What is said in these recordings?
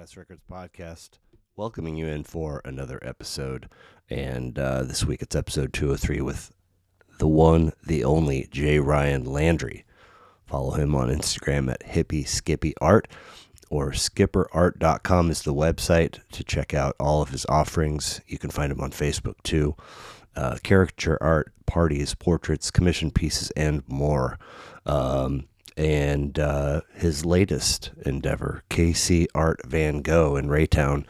Badass Records podcast, welcoming you in for another episode. And this week it's episode 203 with the one, the only J. Ryan Landry. Follow him on Instagram at hippieskippyart, or skipperart.com is the website to check out all of his offerings. You can find him on Facebook too. Caricature art, parties, portraits, commission pieces, and more. And his latest endeavor, KC Art Van Gogh in Raytown,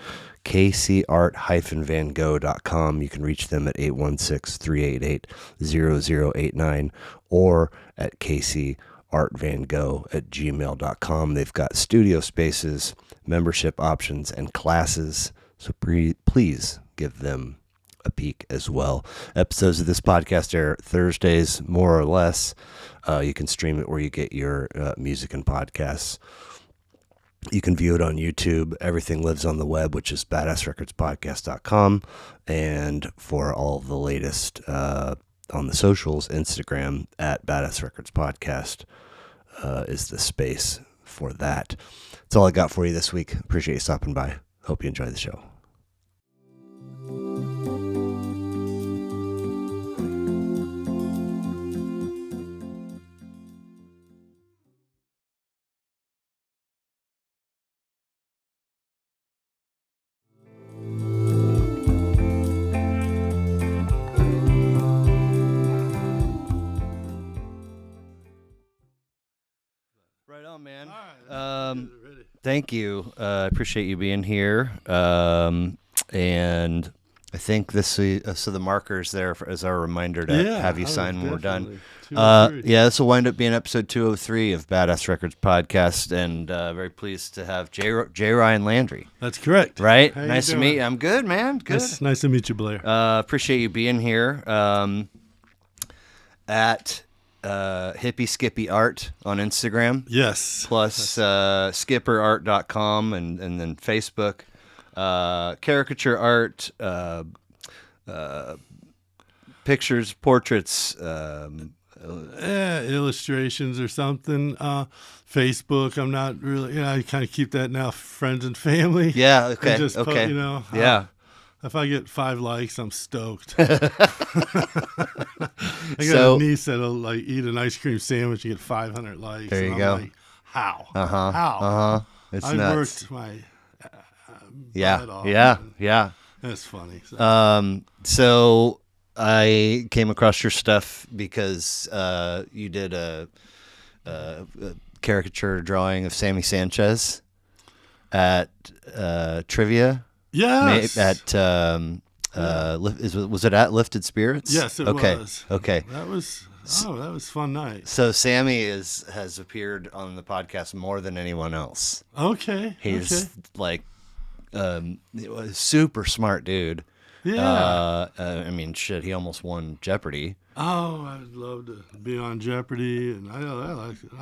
kcart-vangogh.com. You can reach them at 816-388-0089 or at kcartvangogh@gmail.com. They've got studio spaces, membership options, and classes, so please give them a peek as well. Episodes of this podcast air Thursdays, more or less. You can stream it where you get your music and podcasts. You can view it on YouTube. Everything lives on the web, which is badassrecordspodcast.com. And for all of the latest on the socials, Instagram at Badass Records Podcast is the space for that. That's all I got for you this week. Appreciate you stopping by. Hope you enjoy the show. Right on, man. All right, ready. Thank you. I appreciate you being here. And I think this so the marker's there as our reminder to have you sign when we're done. This will wind up being episode 203 of Badass Records Podcast, and very pleased to have J. Ryan Landry. That's correct. Right? How Nice to meet you. I'm good, man. Good. Nice to meet you, Blair. Appreciate you being here. At Hippie Skippy Art on Instagram. Yes. Plus skipperart.com and then Facebook. Caricature art, pictures, portraits, illustrations or something. Facebook, I'm not really, I kind of keep that now, friends and family. Yeah, okay. And just okay. Yeah. If I get 5 likes, I'm stoked. I got a niece that'll eat an ice cream sandwich and get 500 likes. There you and go. I'm like, how? Uh-huh. How? Uh-huh. It's I nuts. worked my Yeah. butt off. Yeah. That's funny. So I came across your stuff because you did a caricature drawing of Sammy Sanchez at Trivia. Yes. At was it at Lifted Spirits? Yes, it was. Okay. That was a fun night. So Sammy has appeared on the podcast more than anyone else. Okay. He's super smart dude. Yeah. I mean, shit, he almost won Jeopardy. Oh, I'd love to be on Jeopardy, and I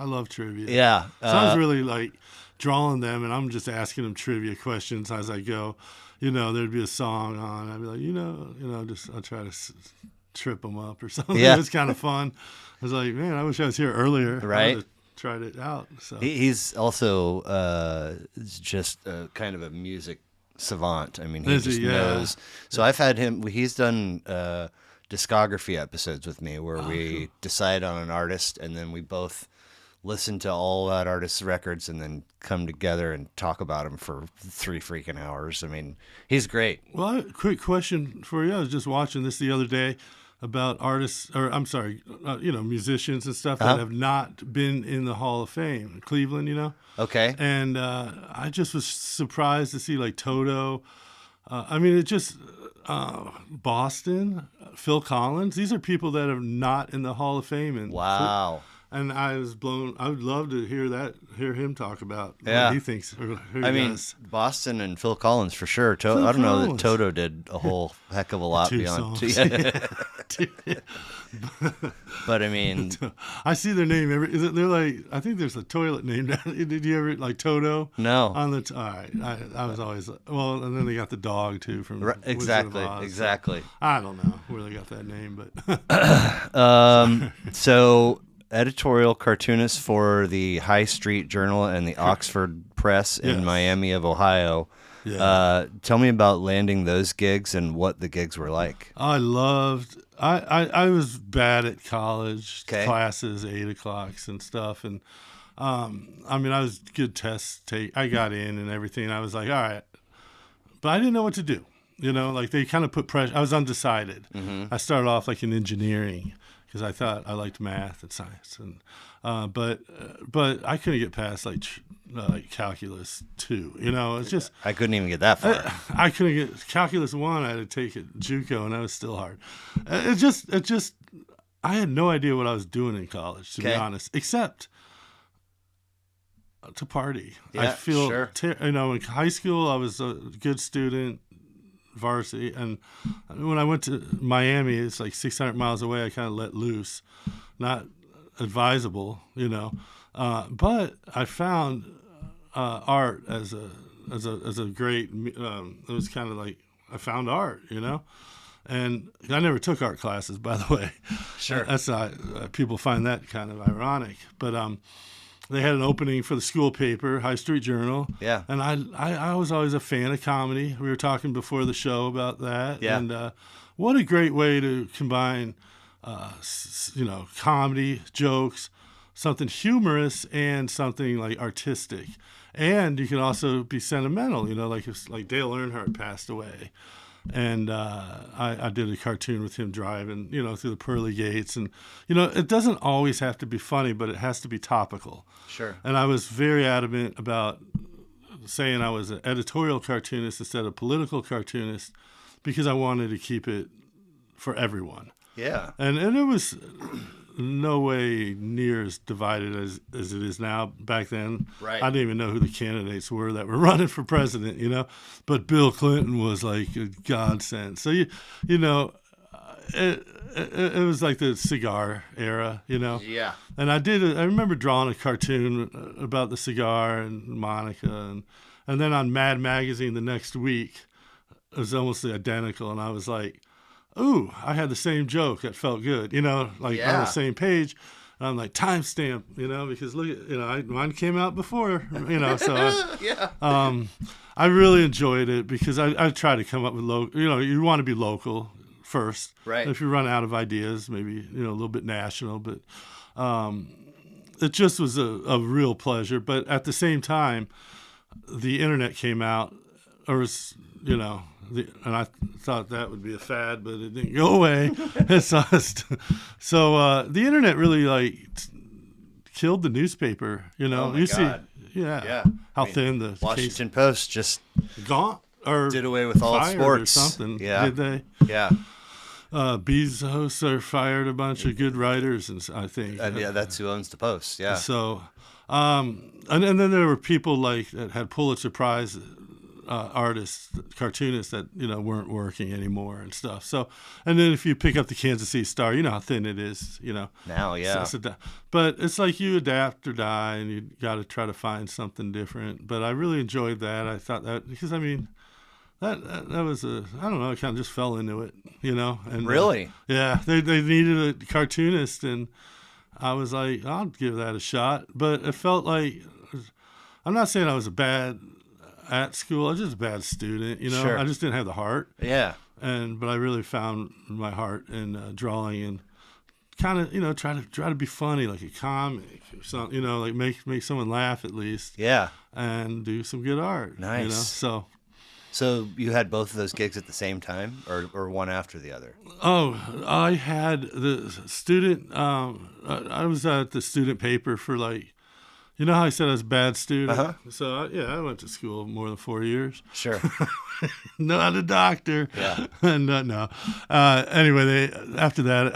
love trivia. Yeah. So I was really drawing them, and I'm just asking them trivia questions as I go. There'd be a song on. I'd be like, I'll try to trip them up or something. Yeah. It was kind of fun. I was like, man, I wish I was here earlier. Right. I would have tried it out. So He's also just kind of a music savant. I mean, he just knows. So I've had him. He's done discography episodes with me where we decide on an artist, and then we both listen to all that artist's records and then come together and talk about them for 3 freaking hours. I mean, he's great. Well, quick question for you. I was just watching this the other day about artists, musicians and stuff that have not been in the Hall of Fame. Cleveland, Okay. And I just was surprised to see Toto. Boston, Phil Collins. These are people that are not in the Hall of Fame. And Wow. And I was blown. I would love to hear him talk about Yeah. what he thinks. Or who he does. Boston and Phil Collins for sure. I don't know that Toto did a whole heck of a lot 2 beyond. songs. But I mean, I see their name they're I think there's a toilet named. Did you ever Toto? No. On the all right. I was always and then they got the dog too from exactly. Wizard of Oz, Exactly. So I don't know where they got that name, but so editorial cartoonist for the High Street Journal and the Oxford Press in Yes. Miami of Ohio. Yeah. Tell me about landing those gigs and what the gigs were like. I was bad at college Okay. classes, 8 o'clocks and stuff. And I mean, I was good test take. I got in and everything. I was like, all right, but I didn't know what to do. You know, like they kind of put pressure. I was undecided. I started off like in engineering because I thought I liked math and science, and but I couldn't get past like calculus 2. You know, it's just I couldn't even get that far. I couldn't get calculus 1. I had to take it JoCo, and that was still hard. It just I had no idea what I was doing in college, to be honest, except to party. Yeah, I feel, sure. in high school I was a good student, varsity, and when I went to Miami, it's like 600 miles away. I kind of let loose, not advisable, but I found art as a great. It was kind of like I found art, and I never took art classes, by the way. Sure. That's not, people find that kind of ironic, but they had an opening for the school paper, High Street Journal. Yeah. And I was always a fan of comedy. We were talking before the show about that. Yeah. And what a great way to combine, comedy, jokes, something humorous, and something like artistic. And you can also be sentimental, like if Dale Earnhardt passed away. And I did a cartoon with him driving, through the pearly gates. And, it doesn't always have to be funny, but it has to be topical. Sure. And I was very adamant about saying I was an editorial cartoonist instead of political cartoonist because I wanted to keep it for everyone. Yeah. And it was no way near as divided as it is now. Back then, Right. I didn't even know who the candidates were that were running for president, but Bill Clinton was like a godsend. So, it was like the cigar era, Yeah. And I remember drawing a cartoon about the cigar and Monica, and then on Mad Magazine the next week, it was almost identical, and I was like, ooh, I had the same joke that felt good, on the same page. And I'm like, timestamp, because look at, mine came out before, so Yeah. I really enjoyed it because I try to come up with you want to be local first. Right. If you run out of ideas, maybe, a little bit national, but it just was a real pleasure. But at the same time, the internet came out, and I thought that would be a fad, but it didn't go away. So the internet really killed the newspaper. Oh my you God. see, Yeah. how thin the Washington Post just gone or did away with all fired sports or something. Yeah. Did they? Yeah. Bezos fired a bunch of good writers, and I think. Yeah, that's who owns the Post. Yeah. So, and then there were people that had Pulitzer Prize artists, cartoonists that weren't working anymore and stuff. So, and then if you pick up the Kansas City Star, you know how thin it is. Now, yeah. But it's like you adapt or die, and you got to try to find something different. But I really enjoyed that. I thought that because that was I don't know. I kind of just fell into it, And Really? yeah, they needed a cartoonist, and I was like, I'll give that a shot. But it felt like I'm not saying I was bad at school. I was just a bad student, Sure. I just didn't have the heart. Yeah. But I really found my heart in drawing and kind of try to be funny, like a comic or something. Like make someone laugh at least. Yeah. And do some good art. Nice. So you had both of those gigs at the same time, or one after the other? Oh, I had the student. I was at the student paper for how I said I was a bad student. Uh-huh. So I went to school more than 4 years. Sure. Not a doctor. Yeah. And no. Anyway, after that,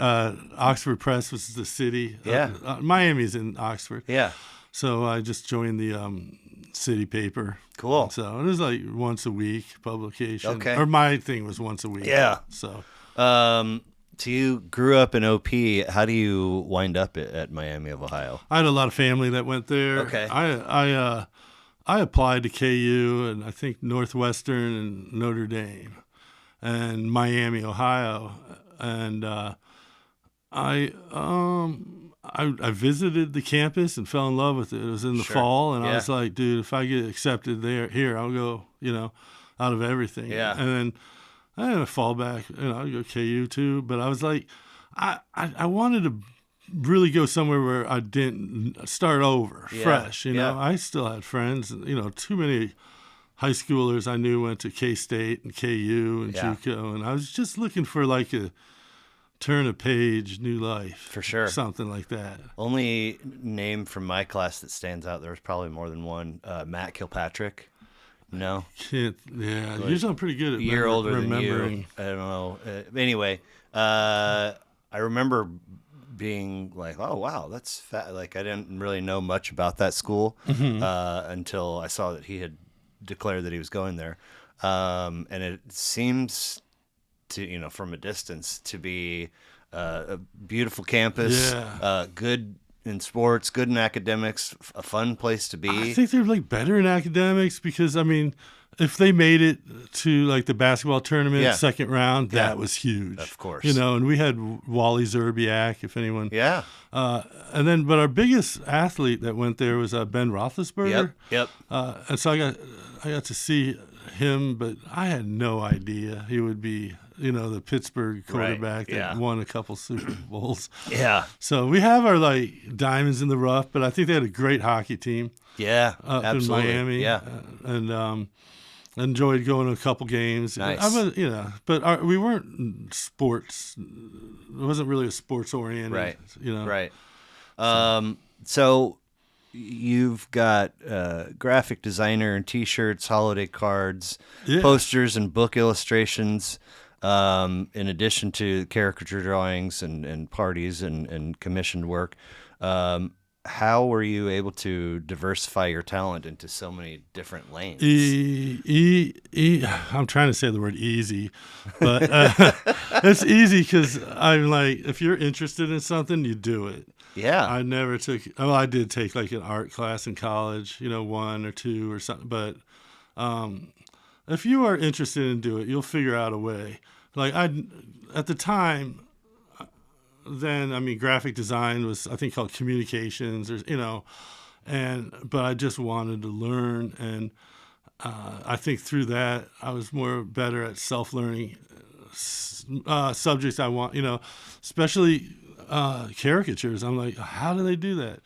Oxford Press was the city. Yeah. Miami's in Oxford. Yeah. So I just joined the city paper. Cool. So it was like once a week publication. Okay. Or my thing was once a week. Yeah. So. So you grew up in OP. How do you wind up at Miami of Ohio? I had a lot of family that went there. Okay. I applied to KU and I think Northwestern and Notre Dame and Miami, Ohio. And I I visited the campus and fell in love with it. It was in the fall, and I was like, dude, if I get accepted here, I'll go, out of everything. Yeah. And then I had a fallback, I'll go KU too. But I was like, I wanted to really go somewhere where I didn't start over fresh. I still had friends, too many high schoolers I knew went to K-State and KU and JoCo, and I was just looking for like a turn a page, new life. For sure. Something like that. Only name from my class that stands out, there was probably more than one, Matt Kilpatrick. No? Usually I'm pretty good at year older remembering. Than you. I don't know. Anyway, I remember being like, oh, wow, that's fat. Like, I didn't really know much about that school until I saw that he had declared that he was going there. And it seems to, from a distance, to be a beautiful campus, good in sports, good in academics, a fun place to be. I think they're like better in academics because, if they made it to like the basketball tournament second round, that was huge. Of course. And we had Wally Zerbiak, if anyone. Yeah. But our biggest athlete that went there was Ben Roethlisberger. Yep. And so I got to see him, but I had no idea he would be, the Pittsburgh quarterback that won a couple Super Bowls. Yeah. So we have our like diamonds in the rough, but I think they had a great hockey team. Yeah, up absolutely. in Miami. Yeah. And enjoyed going to a couple games. Nice. But we weren't sports. It wasn't really a sports oriented. Right. Right. So you've got graphic designer and T-shirts, holiday cards, posters, and book illustrations. In addition to caricature drawings and parties and commissioned work. How were you able to diversify your talent into so many different lanes? I'm trying to say the word easy, but it's easy because I'm like, if you're interested in something, you do it. Yeah. I did take like an art class in college, 1 or 2 or something. But if you are interested in doing it, you'll figure out a way. Like at the time, then graphic design was I think called communications, or but I just wanted to learn, and I think through that I was better at self-learning subjects I want, especially caricatures. I'm like, how do they do that?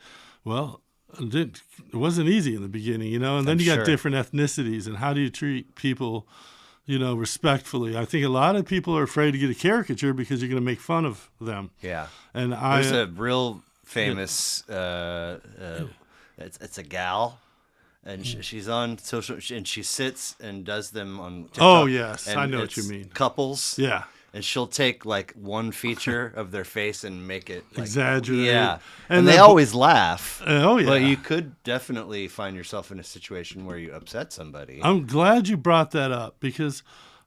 Well, it wasn't easy in the beginning, and then you got different ethnicities, and how do you treat people respectfully. I think a lot of people are afraid to get a caricature because you're going to make fun of them. Yeah. And there's a real famous, it's a gal, and she's on social, and she sits and does them on TikTok. Oh, yes. I know what you mean. Couples. Yeah. And she'll take like one feature of their face and make it like, exaggerated. Yeah. And they always laugh. Oh, yeah. But you could definitely find yourself in a situation where you upset somebody. I'm glad you brought that up because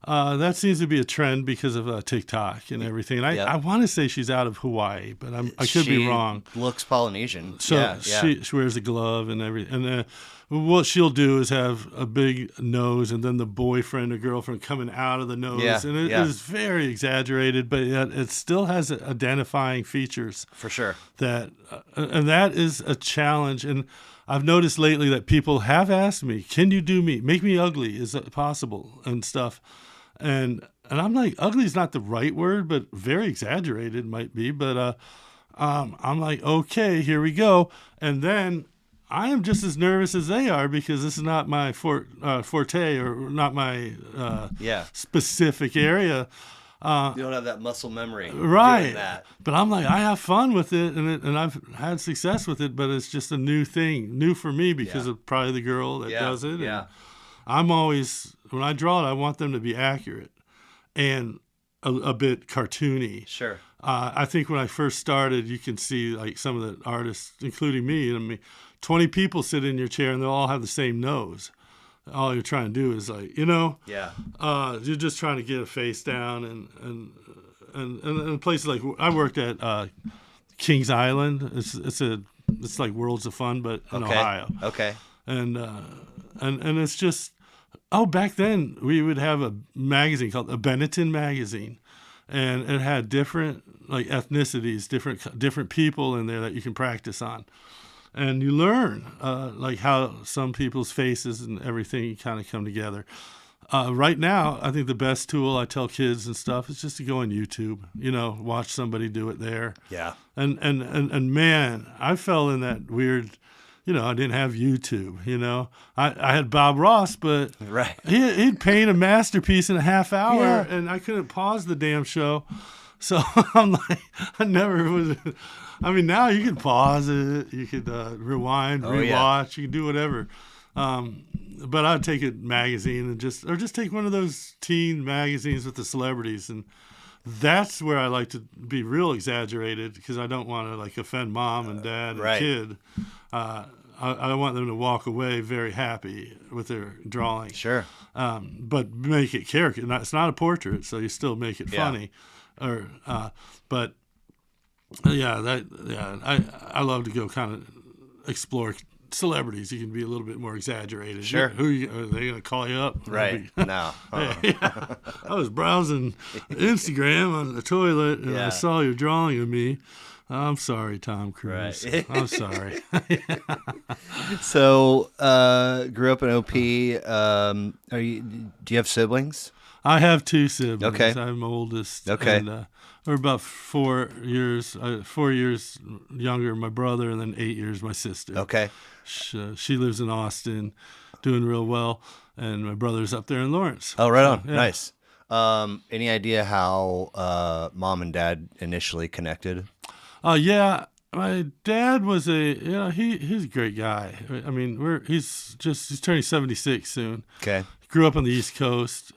that seems to be a trend because of TikTok and everything. And I want to say she's out of Hawaii, but I could be wrong. Looks Polynesian. So she wears a glove and everything. And what she'll do is have a big nose and then the boyfriend or girlfriend coming out of the nose. Yeah, and it is very exaggerated, but it still has identifying features. For sure. And that is a challenge. And I've noticed lately that people have asked me, can you make me ugly? Is it possible? And stuff. And I'm like, ugly is not the right word, but very exaggerated might be. But I'm like, okay, here we go. And then I am just as nervous as they are because this is not my forte or not my specific area. You don't have that muscle memory. Right. That. But I'm like, I have fun with it, and I've had success with it, but it's just a new thing, new for me because of probably the girl that does it. Yeah. And I'm always, when I draw it, I want them to be accurate and a bit cartoony. Sure. I think when I first started, you can see like some of the artists, including me, 20 people sit in your chair and they'll all have the same nose. All you're trying to do is like, you're just trying to get a face down and places like I worked at Kings Island. It's like Worlds of Fun, but in Ohio. Okay. And it's just back then we would have a magazine called a Benetton magazine, and it had different like ethnicities, different people in there that you can practice on, and you learn like how some people's faces and everything kind of come together. Right now, I think the best tool I tell kids and stuff is just to go on YouTube, watch somebody do it there. Yeah. And man, I fell in that weird, I didn't have YouTube, I had Bob Ross, but Right. he'd paint a masterpiece in a half hour, Yeah. and I couldn't pause the damn show. So I'm like, I never was. I mean, now you can pause it, you could rewind, rewatch, you can do whatever. But I'd take a magazine and just take one of those teen magazines with the celebrities, and that's where I like to be real exaggerated because I don't want to like offend mom and dad and kid. I want them to walk away very happy with their drawing. Sure. But make it character. It's not a portrait, so you still make it funny. But I love to go kind of explore celebrities. You can be a little bit more exaggerated. Sure. Are they going to call you up? Right. No. Yeah. I was browsing Instagram on the toilet and I saw your drawing of me. I'm sorry, Tom Cruise. Right. I'm sorry. So, grew up in OP. Do you have siblings? I have 2 siblings. Okay. I'm oldest. Okay. And, we're about 4 years younger than my brother, and then 8 years my sister. Okay. She lives in Austin, doing real well, and my brother's up there in Lawrence. Oh, right on. Yeah. Nice. Any idea how mom and dad initially connected? Yeah. My dad was he's a great guy. I mean, he's turning 76 soon. Okay. Grew up on the East Coast.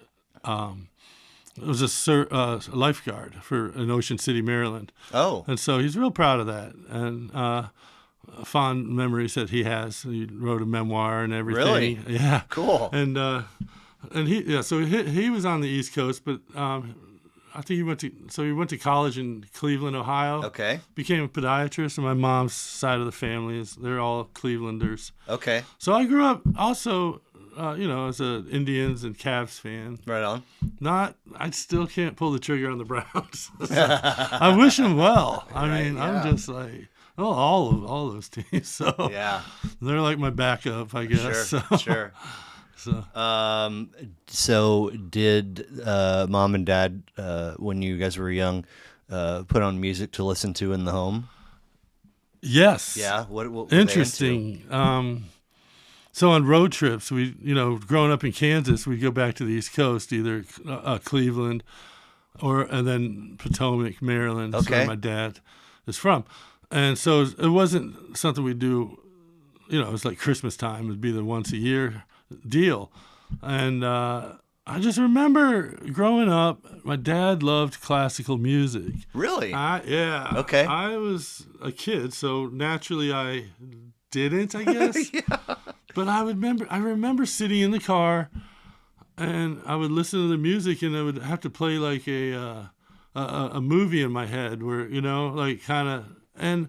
Was a lifeguard in Ocean City, Maryland. Oh. And so he's real proud of that. And fond memories that he has. He wrote a memoir and everything. Really? Yeah. Cool. And so he was on the East Coast, but I think he went to college in Cleveland, Ohio. Okay. Became a podiatrist, and my mom's side of the family they're all Clevelanders. Okay. So I grew up also, as a Indians and Cavs fan. Right on. I still can't pull the trigger on the Browns. So I wish them well. I mean, I'm just like, all those teams. So yeah, they're like my backup, I guess. Sure. So did mom and dad, when you guys were young, put on music to listen to in the home? Yes. Yeah. What were interesting? So on road trips, we, growing up in Kansas, we'd go back to the East Coast, either Cleveland and then Potomac, Maryland. That's where my dad is from. And so it wasn't something we do, it was like Christmas time. It would be the once a year deal. And I just remember growing up, my dad loved classical music. Really? Yeah. Okay. I was a kid, so naturally I didn't, I guess. Yeah. But I remember sitting in the car, and I would listen to the music, and I would have to play like a movie in my head, where like kind of, and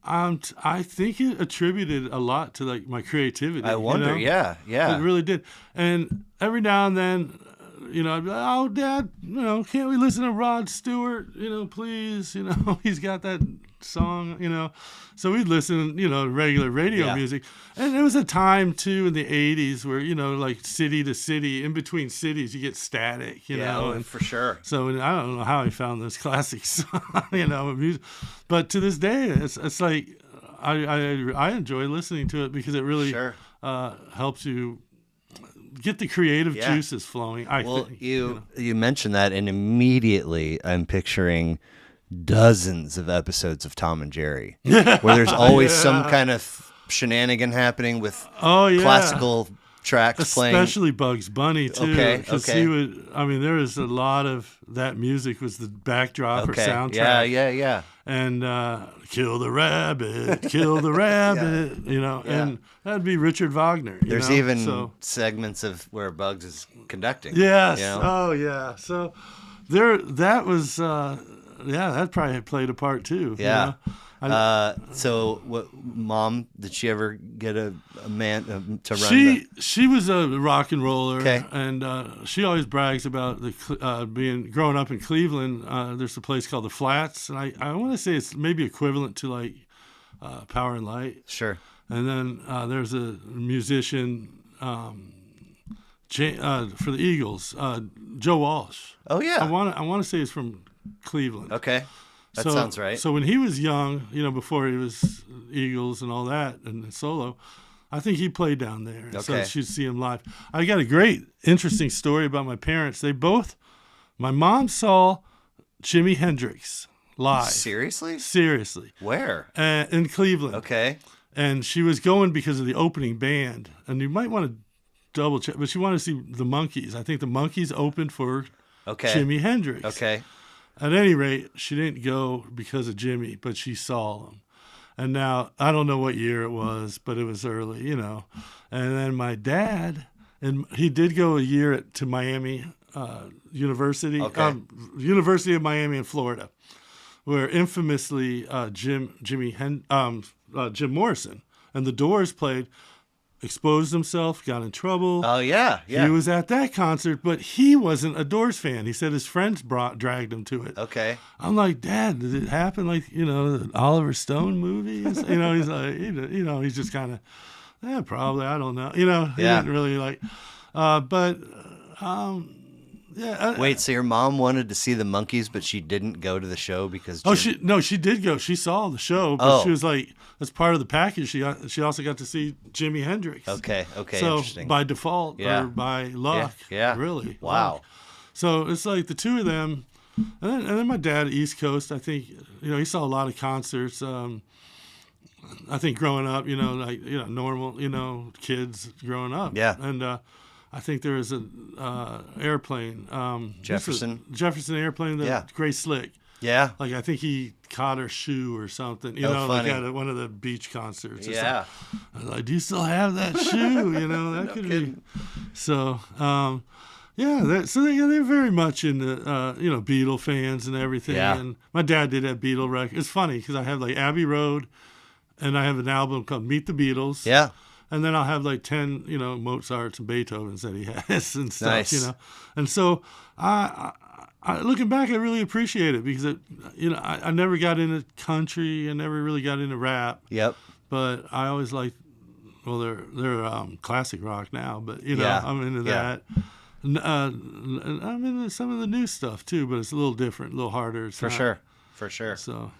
I think it attributed a lot to like my creativity. I wonder, yeah. It really did. And every now and then, I'd be like, "Oh, Dad, can't we listen to Rod Stewart? Please, he's got that song, So we'd listen, to regular radio music. And there was a time too in the 80s where, like city to city, in between cities, you get static, and for sure. So I don't know how he found those classics, music. But to this day, it's like I enjoy listening to it because it really helps you get the creative juices flowing. I think. You mentioned that, and immediately I'm picturing dozens of episodes of Tom and Jerry, where there's always some kind of shenanigan happening with classical tracks playing. Especially Bugs Bunny too. Okay. There was a lot of that music was the backdrop or soundtrack. Yeah. And kill the rabbit, and that'd be Richard Wagner. There's even segments of where Bugs is conducting. Yes. Oh yeah. So that was. That probably played a part too. Yeah. So, what mom did she ever get a man to run? She was a rock and roller, Okay. and she always brags about growing up in Cleveland. There's a place called the Flats, and I want to say it's maybe equivalent to like Power and Light. Sure. And then there's a musician for the Eagles, Joe Walsh. Oh yeah. I want to say he's from Cleveland. Okay. That sounds right. So when he was young, before he was Eagles and all that and solo, I think he played down there. Okay. So she'd see him live. I got a great, interesting story about my parents. My mom saw Jimi Hendrix live. Seriously? Where? In Cleveland. Okay. And she was going because of the opening band. And you might want to double check, but she wanted to see the Monkees. I think the Monkees opened for Jimi Hendrix. Okay. At any rate, she didn't go because of Jimmy, but she saw him. And now, I don't know what year it was, but it was early, And then my dad, and he did go a year to Miami University, University of Miami in Florida, where infamously Jim Morrison and the Doors played. Exposed himself, got in trouble. Oh, yeah. He was at that concert, but he wasn't a Doors fan. He said his friends dragged him to it. Okay. I'm like, Dad, did it happen like, the Oliver Stone movies? He's like, he's just kind of, yeah, probably, I don't know. He didn't really like, yeah. Wait, so your mom wanted to see the Monkees, but she didn't go to the show because... she did go. She saw the show, but she was like, as part of the package, she also got to see Jimi Hendrix. Okay, so interesting. By default or by luck, really. Wow. Luck. So it's like the two of them, and then my dad, East Coast, I think, he saw a lot of concerts. I think growing up, normal, kids growing up. Yeah. And I think there was an airplane. Jefferson airplane, the Gray Slick. Yeah. Like, I think he caught her shoe or something, funny. like at one of the beach concerts. Yeah. I was like, do you still have that shoe? That could be. So, they're very much into, Beatle fans and everything. Yeah. And my dad did that Beatle record. It's funny because I have like Abbey Road, and I have an album called Meet the Beatles. Yeah. And then I'll have like 10, Mozarts and Beethovens that he has and stuff, Nice. And so I looking back, I really appreciate it because I never got into country. I never really got into rap. Yep. But I always liked, they're classic rock now, but I'm into that. I'm into some of the new stuff too, but it's a little different, a little harder. It's For sure. So,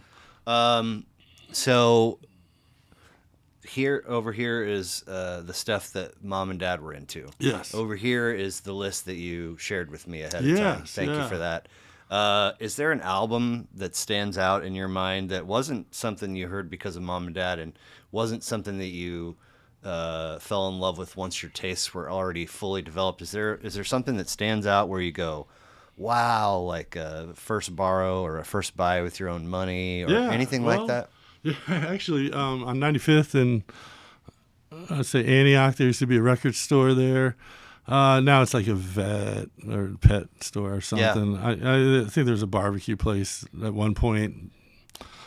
over here is the stuff that Mom and Dad were into. Yes. Over here is the list that you shared with me ahead of time. Thank you for that. Is there an album that stands out in your mind that wasn't something you heard because of Mom and Dad and wasn't something that you fell in love with once your tastes were already fully developed? Is there something that stands out where you go, wow, like a first borrow or a first buy with your own money or anything like that? Yeah, actually, on 95th and I'd say Antioch, there used to be a record store there. Now it's like a vet or pet store or something. Yeah. I think there's a barbecue place at one point.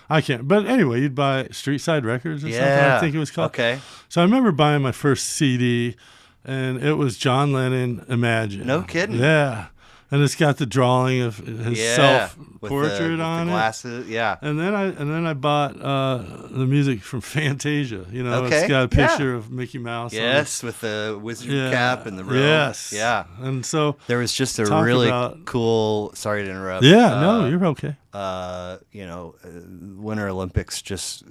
I can't. But anyway, you'd buy Street Side Records or something, I think it was called. Okay. So I remember buying my first CD, and it was John Lennon, Imagine. No kidding. Yeah. And it's got the drawing of his self-portrait on the it. Glasses, yeah. And then I bought the music from Fantasia. Okay. It's got a picture of Mickey Mouse. Yes, with the wizard cap and the robe. Yes. Yeah. And so there was just a really cool. Sorry to interrupt. Yeah. No, you're okay. Winter Olympics just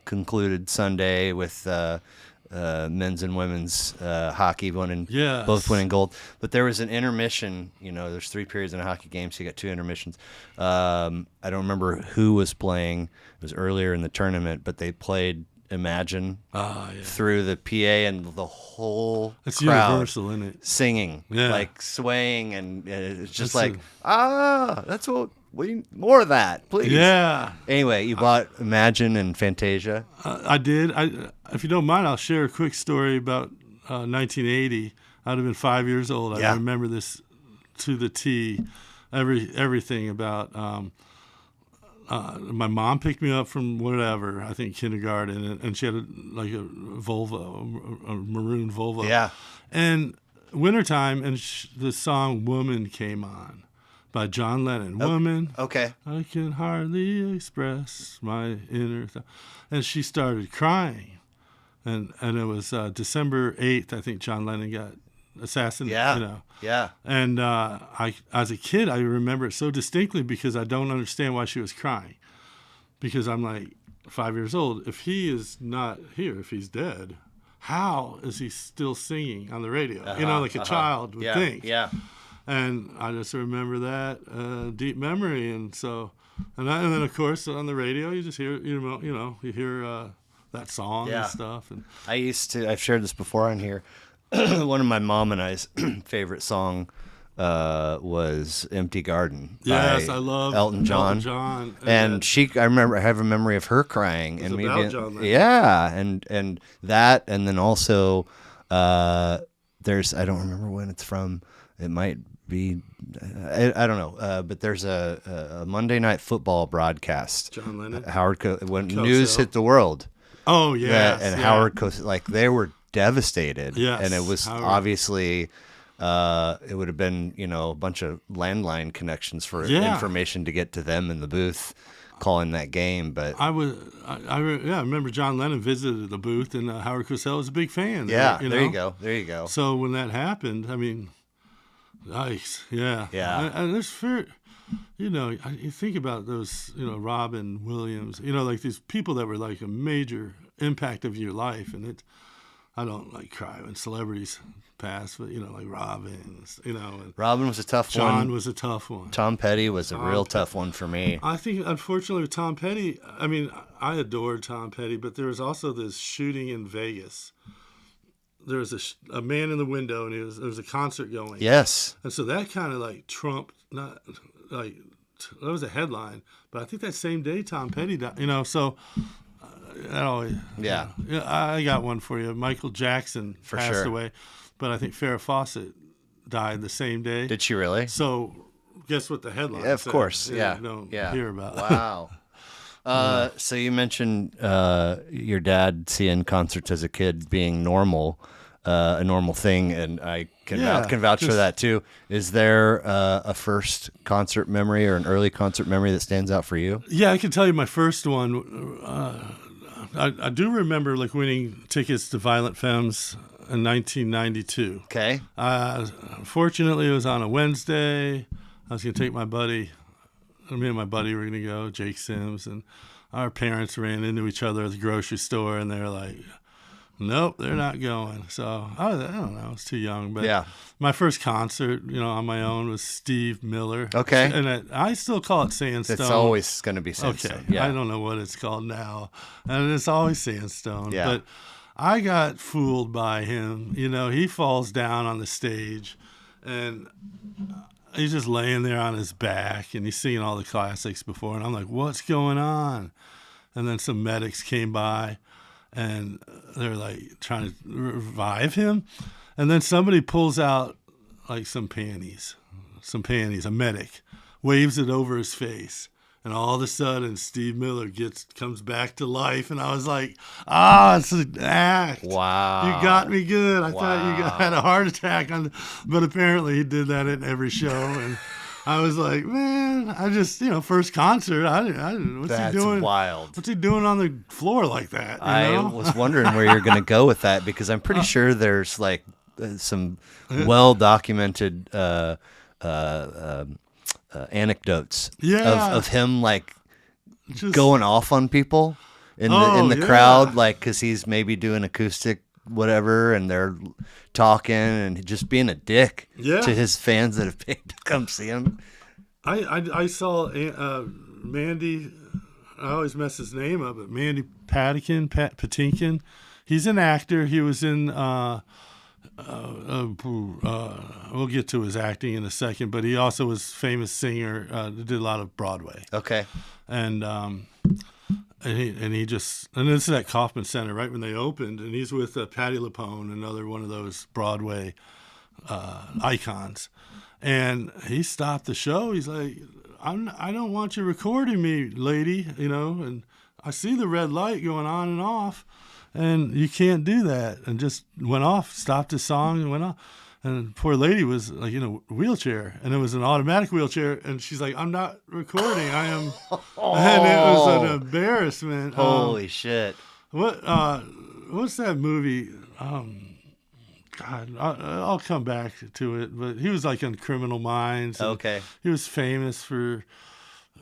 concluded Sunday with. Men's and women's hockey both winning gold. But there was an intermission. There's 3 periods in a hockey game, so you got 2 intermissions. I don't remember who was playing. It was earlier in the tournament, but they played Imagine through the PA and the whole it's crowd universal, isn't it? Singing, like swaying, and it's just that's what we more of that, please. Yeah. Anyway, you bought Imagine and Fantasia. I did. If you don't mind, I'll share a quick story about 1980. I'd have been 5 years old. I remember this to the T. Everything about my mom picked me up from whatever, I think kindergarten, and she had a Volvo, a maroon Volvo. Yeah. And wintertime, and the song "Woman" came on by John Lennon. Woman, Okay. I can hardly express my inner thought. And she started crying. And it was December 8th, I think John Lennon got assassinated. Yeah. You know. Yeah. And I, as a kid, I remember it so distinctly because I don't understand why she was crying. Because I'm like 5 years old. If he is not here, if he's dead, how is he still singing on the radio? You know, like a child would think. Yeah. And I just remember that deep memory. And so, and then of course on the radio, you just hear, you hear that song and stuff. And I've shared this before on here. One of my mom and I's favorite song was "Empty Garden." Yes, by I love Elton John. Elton John. And I have a memory of her crying, and about John Lennon. yeah, and that, and then also there's, I don't remember when it's from. It might be, I don't know, but there's a Monday Night Football broadcast. John Lennon. When news hit the world. Oh yeah, Howard like they were devastated. Yes, and it was Howard. obviously it would have been a bunch of landline connections for information to get to them in the booth calling that game. But I remember John Lennon visited the booth, and Howard Cosell was a big fan. Yeah, there you go. So when that happened, I mean, nice, yeah. And there's fear. You think about those, Robin Williams, like these people that were like a major impact of your life. And I don't like cry when celebrities pass, but, like Robin, and Robin was a tough one. John was a tough one. Tom Petty was a real tough one for me. I think, unfortunately, with Tom Petty, I mean, I adored Tom Petty, but there was also this shooting in Vegas. There was a man in the window, and there was a concert going. Yes. And so that kind of like trumped, not like, that was a headline, but I think that same day Tom Petty died, so that always, I got one for you. Michael Jackson passed away, but I think Farrah Fawcett died the same day. Did she really? So guess what the headline of said? course, You don't hear about. Wow. So you mentioned your dad seeing concerts as a kid being normal, a normal thing, and I can vouch for that too. Is there a first concert memory or an early concert memory that stands out for you? Yeah, I can tell you my first one. I do remember like winning tickets to Violent Femmes in 1992. Okay. Fortunately, it was on a Wednesday. I was going to take my buddy. Me and my buddy were going to go, Jake Sims, and our parents ran into each other at the grocery store, and they were like, nope, they're not going. So I don't know, I was too young. But my first concert, on my own was Steve Miller. Okay. And I still call it Sandstone. It's always going to be Sandstone. Okay. Yeah. I don't know what it's called now. And it's always Sandstone. Yeah. But I got fooled by him. He falls down on the stage, and he's just laying there on his back, and he's singing all the classics before. And I'm like, what's going on? And then some medics came by, and they're like trying to revive him. And then somebody pulls out like some panties, a medic, waves it over his face. And all of a sudden, Steve Miller comes back to life. And I was like, it's an act. Wow. You got me good. I thought you had a heart attack. But apparently he did that at every show. And I was like, man, I just, first concert. What's he doing? That's wild. What's he doing on the floor like that? I was wondering where you're going to go with that, because I'm pretty sure there's like some well-documented anecdotes of him like just going off on people in the crowd, like because he's maybe doing acoustic whatever, and they're talking and just being a dick to his fans that have paid to come see him. I saw Mandy. I always mess his name up, but Mandy Patinkin. He's an actor. He was in. We'll get to his acting in a second, but he also was a famous singer. Did a lot of Broadway. Okay. And he just, and this is at Kaufman Center right when they opened, and he's with Patti LuPone, another one of those Broadway icons. And he stopped the show. He's like, I don't want you recording me, lady, and I see the red light going on and off, and you can't do that. And just went off, stopped his song and went off. And poor lady was like in a wheelchair, and it was an automatic wheelchair. And she's like, I'm not recording. I am. And it was an embarrassment. Holy shit. What's that movie? God, I'll come back to it. But he was like in Criminal Minds. Okay. He was famous for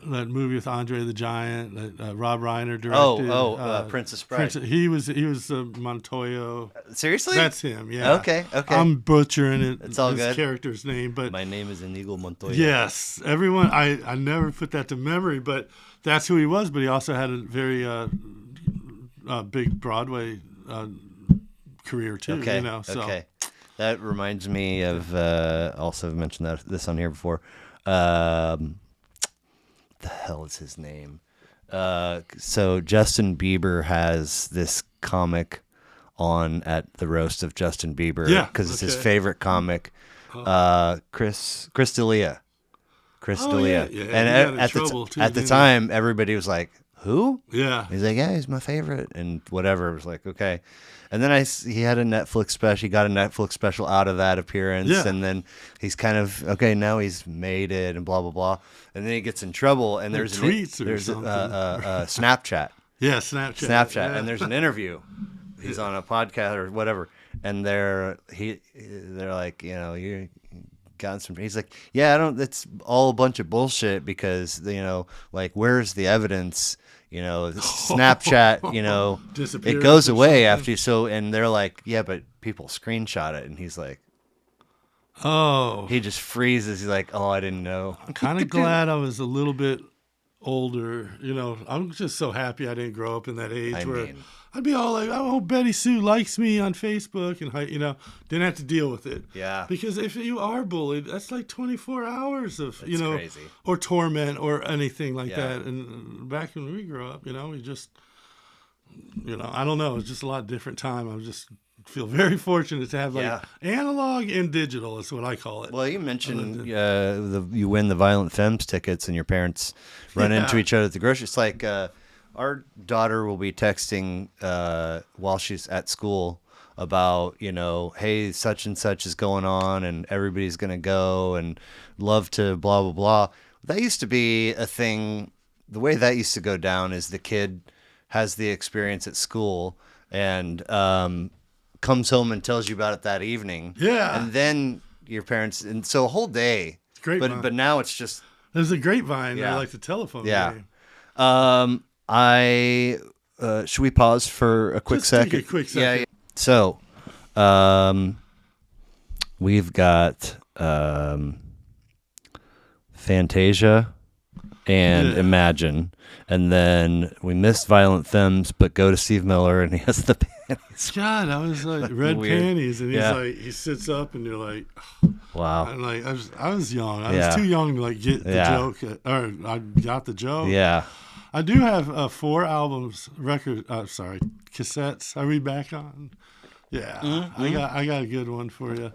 that movie with Andre the Giant that Rob Reiner directed. Princess Bride. He was Montoya. Seriously? That's him. Yeah. Okay. I'm butchering it. It's all his good. Character's name, but my name is Inigo Montoya. Yes, everyone. I never put that to memory, but that's who he was. But he also had a very big Broadway career too. Okay. So. Okay. That reminds me of also I've mentioned this on here before. The hell is his name? So Justin Bieber has this comic on at the roast of Justin Bieber. Yeah, because it's his favorite comic. Chris D'Elia. Yeah. And at the time, everybody was like, "Who?" Yeah. He's like, "Yeah, he's my favorite," and whatever. It was like, okay. And then he had a Netflix special. He got a Netflix special out of that appearance, and then he's kind of okay. Now he's made it, and blah blah blah. And then he gets in trouble, and there's Snapchat. Yeah, Snapchat. Yeah. And there's an interview. He's on a podcast or whatever, and they're like, you gotten some. He's like, yeah, I don't. It's all a bunch of bullshit because like, where's the evidence? Snapchat, it goes away after you. So, and they're like, yeah, but people screenshot it. And he's like, he just freezes. He's like, oh, I didn't know. I'm kind of glad I was a little bit older. I'm just so happy I didn't grow up in that age where I'd be all like, oh, Betty Sue likes me on Facebook, and didn't have to deal with it. Yeah. Because if you are bullied, that's like 24 hours of crazy. Or torment or anything like that. And back when we grew up, we just, I don't know, it's just a lot different time. I just feel very fortunate to have analog and digital is what I call it. Well, you mentioned you win the Violent Femmes tickets, and your parents run into each other at the grocery. It's like. Our daughter will be texting while she's at school about, hey, such and such is going on and everybody's going to go and love to blah, blah, blah. That used to be a thing. The way that used to go down is the kid has the experience at school and comes home and tells you about it that evening. Yeah. And then your parents, and so a whole day. It's great. But now it's just. There's a grapevine. Yeah. Like the telephone game. Should we pause for a quick second? Take a quick second. Yeah. So, we've got Fantasia and Imagine, and then we missed Violent Femmes, but go to Steve Miller and he has the panties. God, I was like red panties, and he's like, he sits up, and you're like, wow. And like I was young. I was too young to like get the joke, or I got the joke. Yeah. I do have 4 albums, cassettes I read back on. Yeah, mm-hmm. I got a good one for you.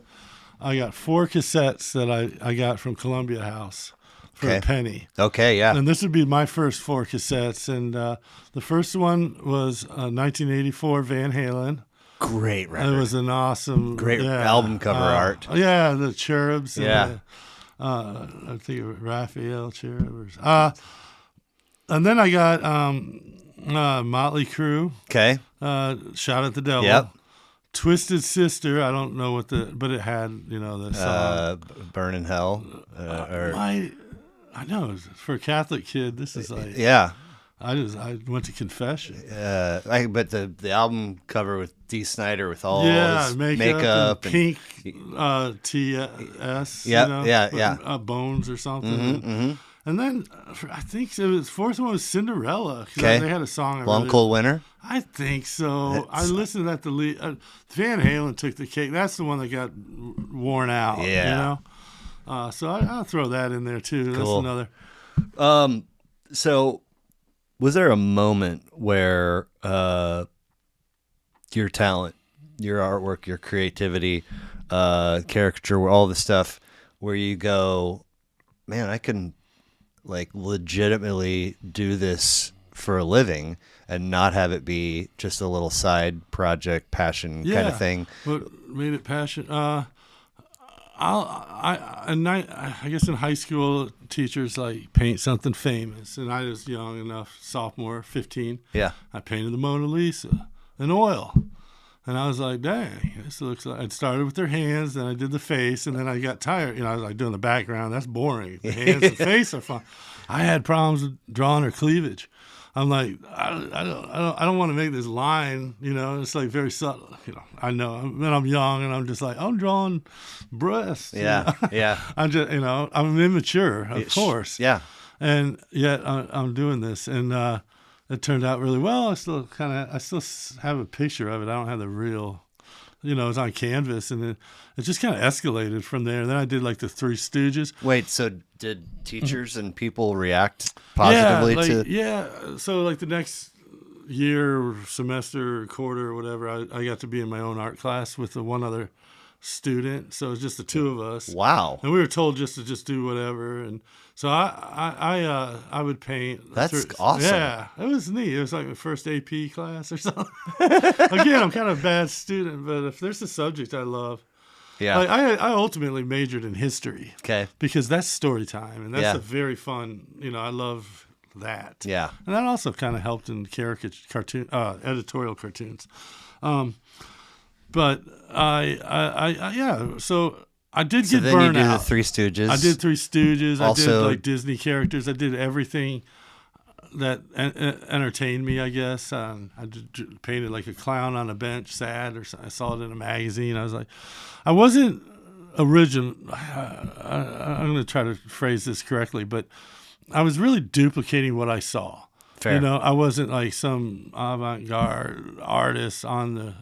I got 4 cassettes that I got from Columbia House for a penny. Okay, yeah. And this would be my first 4 cassettes. And the first one was 1984 Van Halen. Great record. It was an awesome... Great album cover art. Yeah, the cherubs. Yeah. And I think it was Raphael cherubs. And then I got Motley Crue. Okay. Shout at the Devil. Yep. Twisted Sister. I don't know but it had the song. Burn in Hell. I know for a Catholic kid, this is like I went to confession. But the album cover with Dee Snider with all his makeup and pink TS. Bones or something. Mm-hmm, mm-hmm. And then I think the 4th one was Cinderella. Okay. They had a song. Long Cold Winter? I think so. I listened to that. Van Halen took the cake. That's the one that got worn out. Yeah. So I'll throw that in there too. Cool. That's another. So was there a moment where your talent, your artwork, your creativity, caricature, all the stuff where you go, man, like legitimately do this for a living and not have it be just a little side project, passion kind of thing. What made it passion? I guess in high school, teachers like paint something famous, and I was young enough, sophomore, 15. Yeah. I painted the Mona Lisa in oil, and I was like, "Dang, this looks like." I started with their hands, then I did the face, and then I got tired. I was like doing the background. That's boring. The hands and face are fun. I had problems with drawing her cleavage. I'm like, I don't want to make this line, It's like very subtle, I know. When I'm young and I'm just like, I'm drawing breasts. Yeah, yeah. I'm just, I'm immature, of course. Yeah. And yet I'm doing this, and it turned out really well. I still have a picture of it. I don't have the real. It's on canvas, and it just kind of escalated from there. Then I did like the Three Stooges. Wait, so did teachers and people react positively to? Yeah, so like the next year, or semester, or quarter, or whatever, I got to be in my own art class with the one other student. So it was just the two of us. Wow. And we were told just to do whatever, and so I would paint. That's awesome. Yeah, it was neat. It was like my first AP class or something. Again, I'm kind of a bad student, but if there's a subject I love, yeah, I ultimately majored in history. Okay. Because that's story time, and that's a very fun. I love that. Yeah. And that also kind of helped in cartoon editorial cartoons. But yeah. So I did get then burned you do out. the Three Stooges. I did Three Stooges. Also, I did like Disney characters. I did everything that entertained me, I guess. I painted like a clown on a bench, sad, or I saw it in a magazine. I was like, I wasn't original. I'm going to try to phrase this correctly, but I was really duplicating what I saw. Fair. I wasn't like some avant-garde artist on the,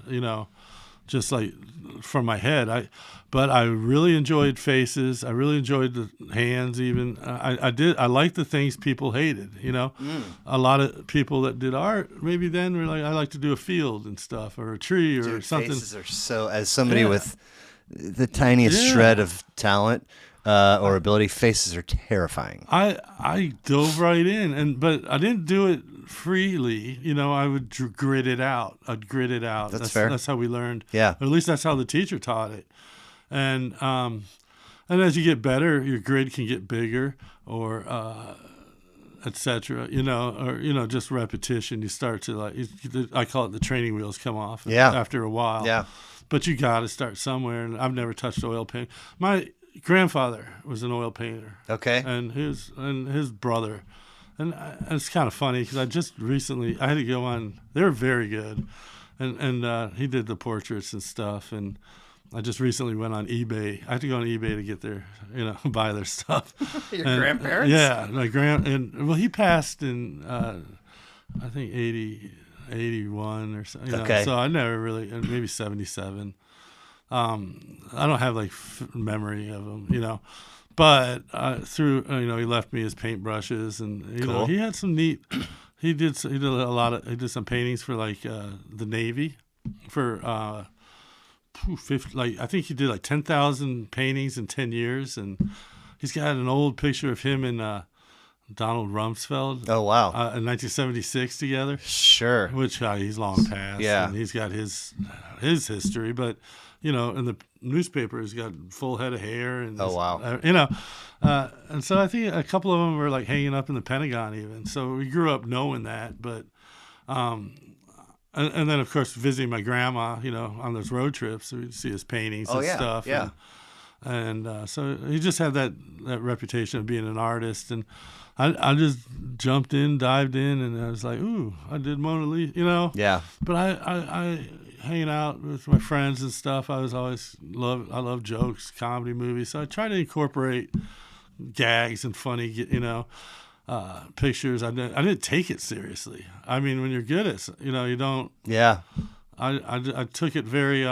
just like from my head. But I really enjoyed faces. I really enjoyed the hands. Even I liked the things people hated. A lot of people that did art maybe then were like, I like to do a field and stuff, or a tree, or something. Faces are so, as somebody with the tiniest shred of talent or ability, faces are terrifying. I dove right in, but I didn't do it freely. I would grit it out. I'd grit it out. That's fair. That's how we learned. Yeah. Or at least that's how the teacher taught it. And as you get better, your grid can get bigger, or etc. Or just repetition. You start to I call it the training wheels come off. After a while. Yeah. But you got to start somewhere. And I've never touched oil paint. My grandfather was an oil painter. Okay. And his brother. And it's kind of funny because I just recently I had to go on. They were very good, and he did the portraits and stuff. And I just recently went on eBay. I had to go on eBay to get their, buy their stuff. Your grandparents? Yeah, my he passed in I think 81 or something. Okay. So I never really, maybe 77. I don't have like memory of him, But through he left me his paintbrushes, and Cool. He had some neat. He did some paintings for like the Navy, for 50, I think he did like 10,000 paintings in 10 years, and he's got an old picture of him and Donald Rumsfeld. Oh wow! In 1976 together. Sure. Which he's long past. Yeah. And he's got his history, but in the newspaper he's got full head of hair, and oh wow! And so I think a couple of them were like hanging up in the Pentagon even. So we grew up knowing that, but and then of course visiting my grandma, on those road trips, we'd see his paintings and stuff. Yeah. And so he just had that reputation of being an artist, and I just dived in, and I was like, ooh, I did Mona Lisa, Yeah. But I hanging out with my friends and stuff. I love jokes, comedy movies. So I try to incorporate gags and funny, pictures. I didn't take it seriously. I mean, when you're good at, you don't. Yeah. I took it very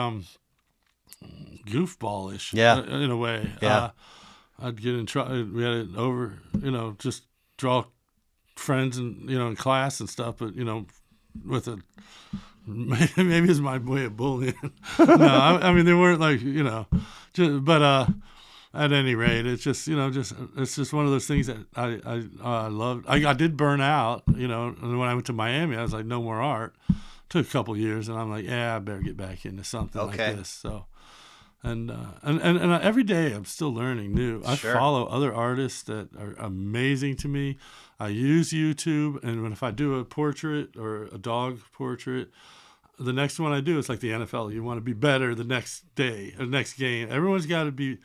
goofballish. Yeah. In a way. Yeah. I'd get in trouble. We had it over. Just draw friends and in class and stuff, but with a. Maybe it's my way of bullying. No, I mean they weren't like but at any rate, it's just it's just one of those things that I love. I did burn out, and when I went to Miami, I was like, no more art. Took a couple years, and I'm like, yeah, I better get back into something like this. So, and every day I'm still learning new. I follow other artists that are amazing to me. I use YouTube, and if I do a portrait or a dog portrait, the next one I do is like the NFL. You want to be better the next day or next game. Everyone's got to be.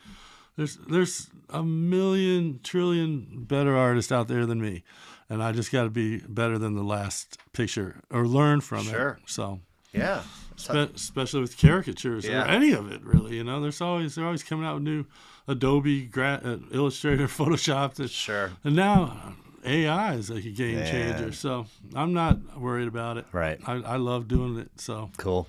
There's a million trillion better artists out there than me, and I just got to be better than the last picture or learn from it. So yeah, especially with caricatures or any of it, really. They're always coming out with new Adobe Illustrator, Photoshop. And now AI is like a game changer. So I'm not worried about it. Right. I love doing it. So cool.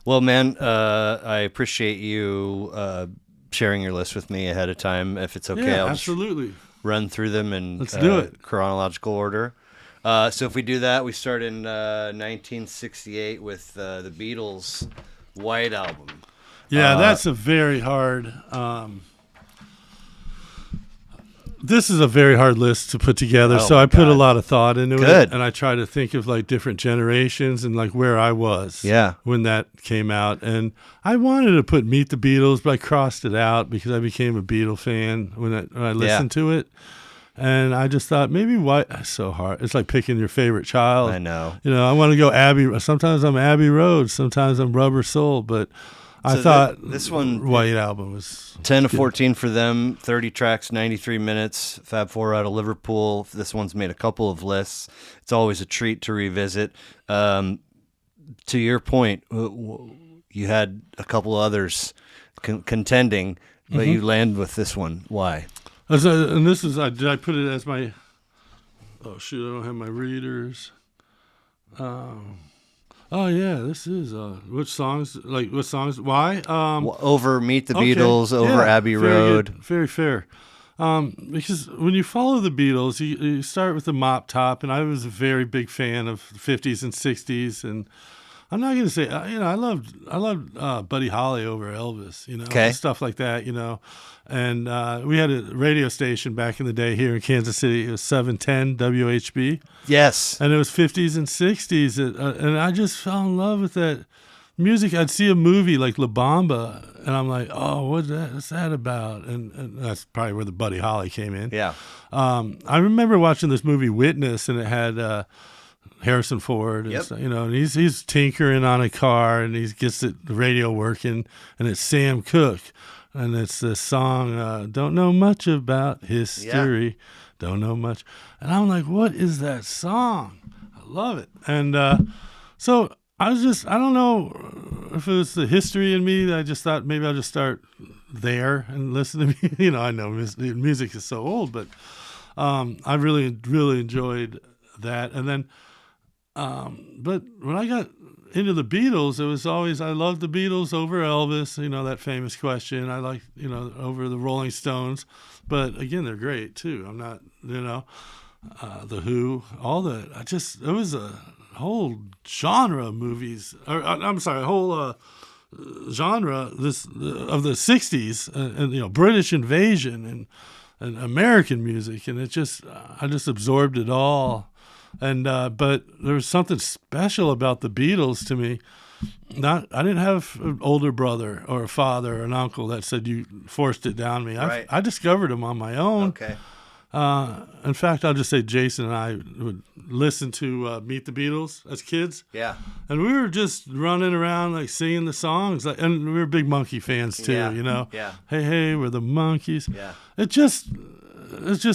Well, man, I appreciate you sharing your list with me ahead of time. If it's okay, I'll absolutely run through them in Let's do it. Chronological order. So if we do that, we start in 1968 with the Beatles' White Album. Yeah, that's a very hard. This is a very hard list to put together, so I put a lot of thought into it, and I try to think of like different generations and like where I was when that came out. And I wanted to put Meet the Beatles, but I crossed it out because I became a Beatle fan when I listened to it. And I just thought maybe it's so hard. It's like picking your favorite child. I know. I want to go Abbey. Sometimes I'm Abbey Road. Sometimes I'm Rubber Soul, but I thought this one White Album was 10 to 14 for them, 30 tracks, 93 minutes. Fab Four out of Liverpool. This one's made a couple of lists. It's always a treat to revisit. To your point, you had a couple others contending, but you land with this one. Why? And this is did I put it as my? Oh shoot! I don't have my readers. Oh yeah, this is which songs? Like what songs? Why? Over Meet the Beatles, over Abbey Road. Very fair. Because when you follow the Beatles, you start with the mop top, and I was a very big fan of the 50s and 60s, and I'm not gonna say I loved Buddy Holly over Elvis, stuff like that, And we had a radio station back in the day here in Kansas City. It was 710 WHB. Yes. And it was 50s and 60s. And I just fell in love with that music. I'd see a movie like La Bamba, and I'm like, oh, what's that about? And that's probably where the Buddy Holly came in. Yeah. I remember watching this movie Witness, and it had Harrison Ford, and and he's tinkering on a car, and he gets the radio working, and it's Sam Cooke. And it's this song, Don't Know Much About History, Don't Know Much. And I'm like, what is that song? I love it. And so I don't know if it was the history in me that I just thought maybe I'll just start there and listen to I know music is so old, but I really, really enjoyed that. And then, but when I got into the Beatles, it was always I loved the Beatles over Elvis, that famous question. I like over the Rolling Stones, but again they're great too. I'm not the Who, all that. It was a whole genre of movies, or I'm sorry, a whole genre of the 60s, and British invasion and American music, and I just absorbed it all. And but there was something special about the Beatles to me. I didn't have an older brother or a father or an uncle that said you forced it down me. Right. I discovered them on my own. Okay. In fact, I'll just say Jason and I would listen to Meet the Beatles as kids. Yeah. And we were just running around like singing the songs, and we were big Monkey fans too. Yeah. Hey, we're the Monkeys. Yeah. It's just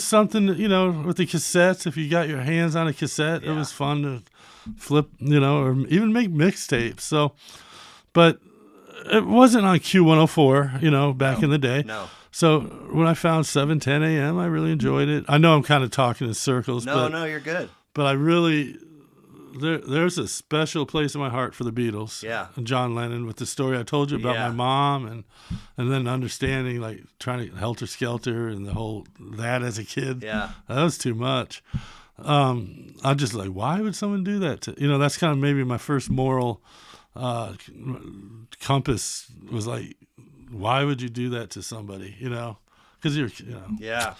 something that, with the cassettes, if you got your hands on a cassette, it was fun to flip, or even make mixtapes. So, but it wasn't on Q104, back in the day. No. So when I found 7:10 a.m., I really enjoyed it. I know I'm kind of talking in circles. No, you're good. But I really, there's a special place in my heart for the Beatles. Yeah. And John Lennon, with the story I told you about my mom, and then understanding, like trying to Helter Skelter and the whole that as a kid. Yeah. That was too much. I just like, why would someone do that? That's kind of maybe my first moral compass was like, why would you do that to somebody? Because you're, Yeah.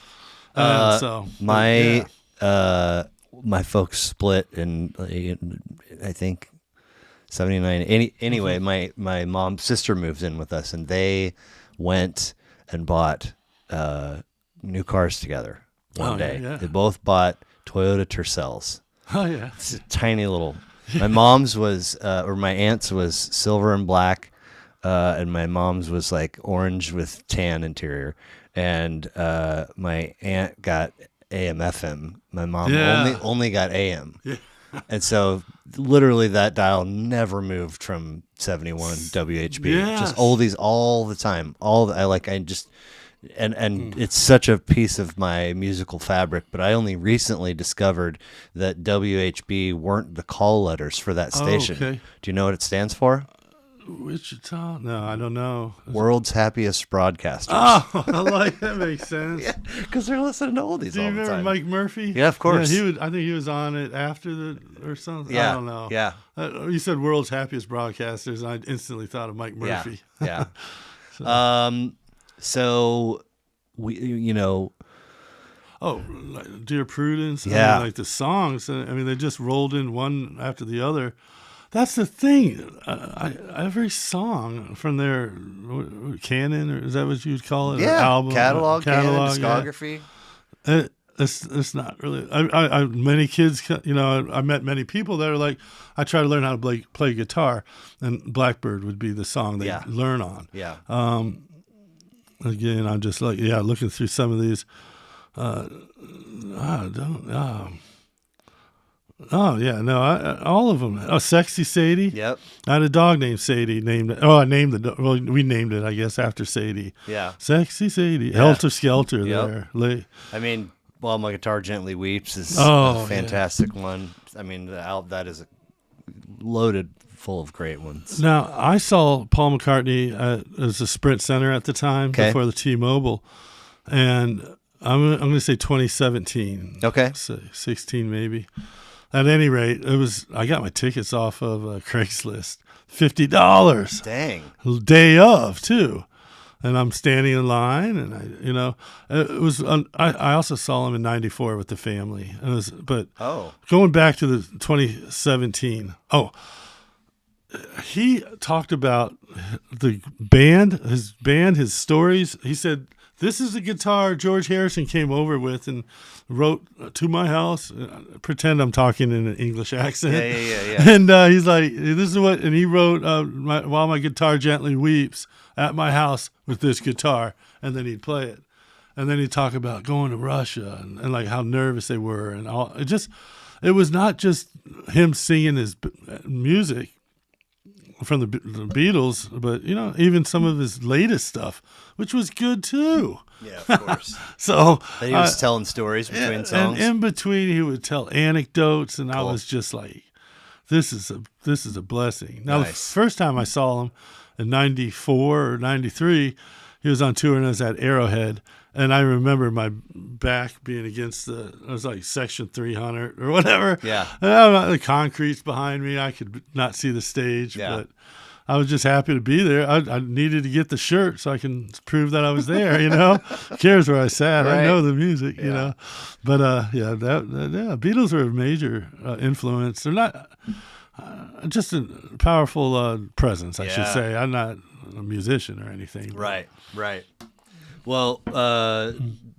And so my my folks split in I think 79. Anyway, my mom's sister moves in with us, and they went and bought new cars together one day. Yeah. They both bought Toyota Tercels. Oh yeah. It's a tiny little. My mom's was, or my aunt's was silver and black, and my mom's was like orange with tan interior. And my aunt got AM/FM. My mom only got AM. Yeah. And so literally that dial never moved from 71 WHB. Yes. Just oldies all the time. And it's such a piece of my musical fabric, but I only recently discovered that WHB weren't the call letters for that station. Okay. Do you know what it stands for? Wichita? No, I don't know. World's Happiest Broadcasters. Oh, I like that. Makes sense. Yeah, because they're listening to oldies Do you all the remember time. Mike Murphy? Yeah, of course. Yeah, I think he was on it after or something. Yeah, I don't know. yeah. You said World's Happiest Broadcasters, and I instantly thought of Mike Murphy. Yeah. So we, Oh, like Dear Prudence. Yeah. Like the songs. I mean, they just rolled in one after the other. That's the thing. Every song from their canon, or is that what you'd call it? Yeah, Or album, catalog, canon, yeah. discography. It's not really. Many kids, I met many people that are like, I try to learn how to play guitar, and Blackbird would be the song they learn on. Yeah. Again, I'm just like, looking through some of these. All of them. Oh, Sexy Sadie. Yep. I had a dog named Sadie. I named the dog. Well, we named it, I guess, after Sadie. Yeah. Sexy Sadie. Yeah. Helter Skelter Yep. there. I mean, While My Guitar Gently Weeps is a fantastic one. I mean, that is loaded full of great ones. Now, I saw Paul McCartney as a Sprint Center at the time before the T-Mobile, and I'm going to say 2017. Okay. So 16 maybe. At any rate, I got my tickets off of Craigslist. $50. Dang. Day of, too. And I'm standing in line, and it was. I also saw him in '94 with the family. Going back to the 2017. He talked about the band, his stories. He said, "This is a guitar George Harrison came over with and wrote to my house." Pretend I'm talking in an English accent. Yeah. And he's like, "This is what," and he wrote, "While My Guitar Gently Weeps," at my house with this guitar, and then he'd play it, and then he'd talk about going to Russia and like how nervous they were, and all. It was not just him singing his music from the Beatles, but even some of his latest stuff, which was good too. Yeah, of course. So he was telling stories between songs. And in between, he would tell anecdotes, and I was just like, "This is a blessing." Now, the first time I saw him in '94 or '93, he was on tour, and I was at Arrowhead, and I remember my back being against it was like section 300 or whatever. Yeah. And the concrete's behind me. I could not see the stage, but I was just happy to be there. I needed to get the shirt so I can prove that I was there, Who cares where I sat? Right. I know the music, But, Beatles were a major influence. They're not just a powerful presence, I should say. I'm not a musician or anything. Right. Well, a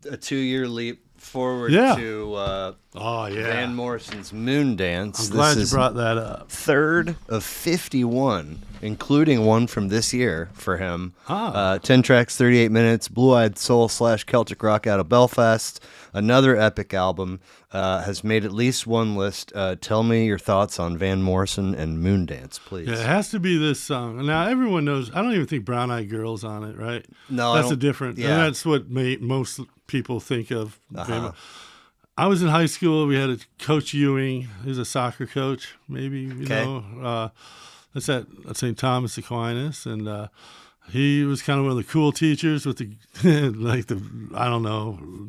2-year leap forward to Van Morrison's Moondance. I'm glad you brought that up. Third of 51, including one from this year for him. 10 tracks, 38 minutes, Blue-Eyed Soul / Celtic Rock out of Belfast. Another epic album. Has made at least one list. Tell me your thoughts on Van Morrison and Moondance, please. Yeah, it has to be this song. Now, everyone knows, I don't even think Brown Eyed Girl's on it, right? No, that's a different, and that's what most people think of. I was in high school. We had a Coach Ewing. He was a soccer coach, maybe, that's at St. Thomas Aquinas, and he was kind of one of the cool teachers with the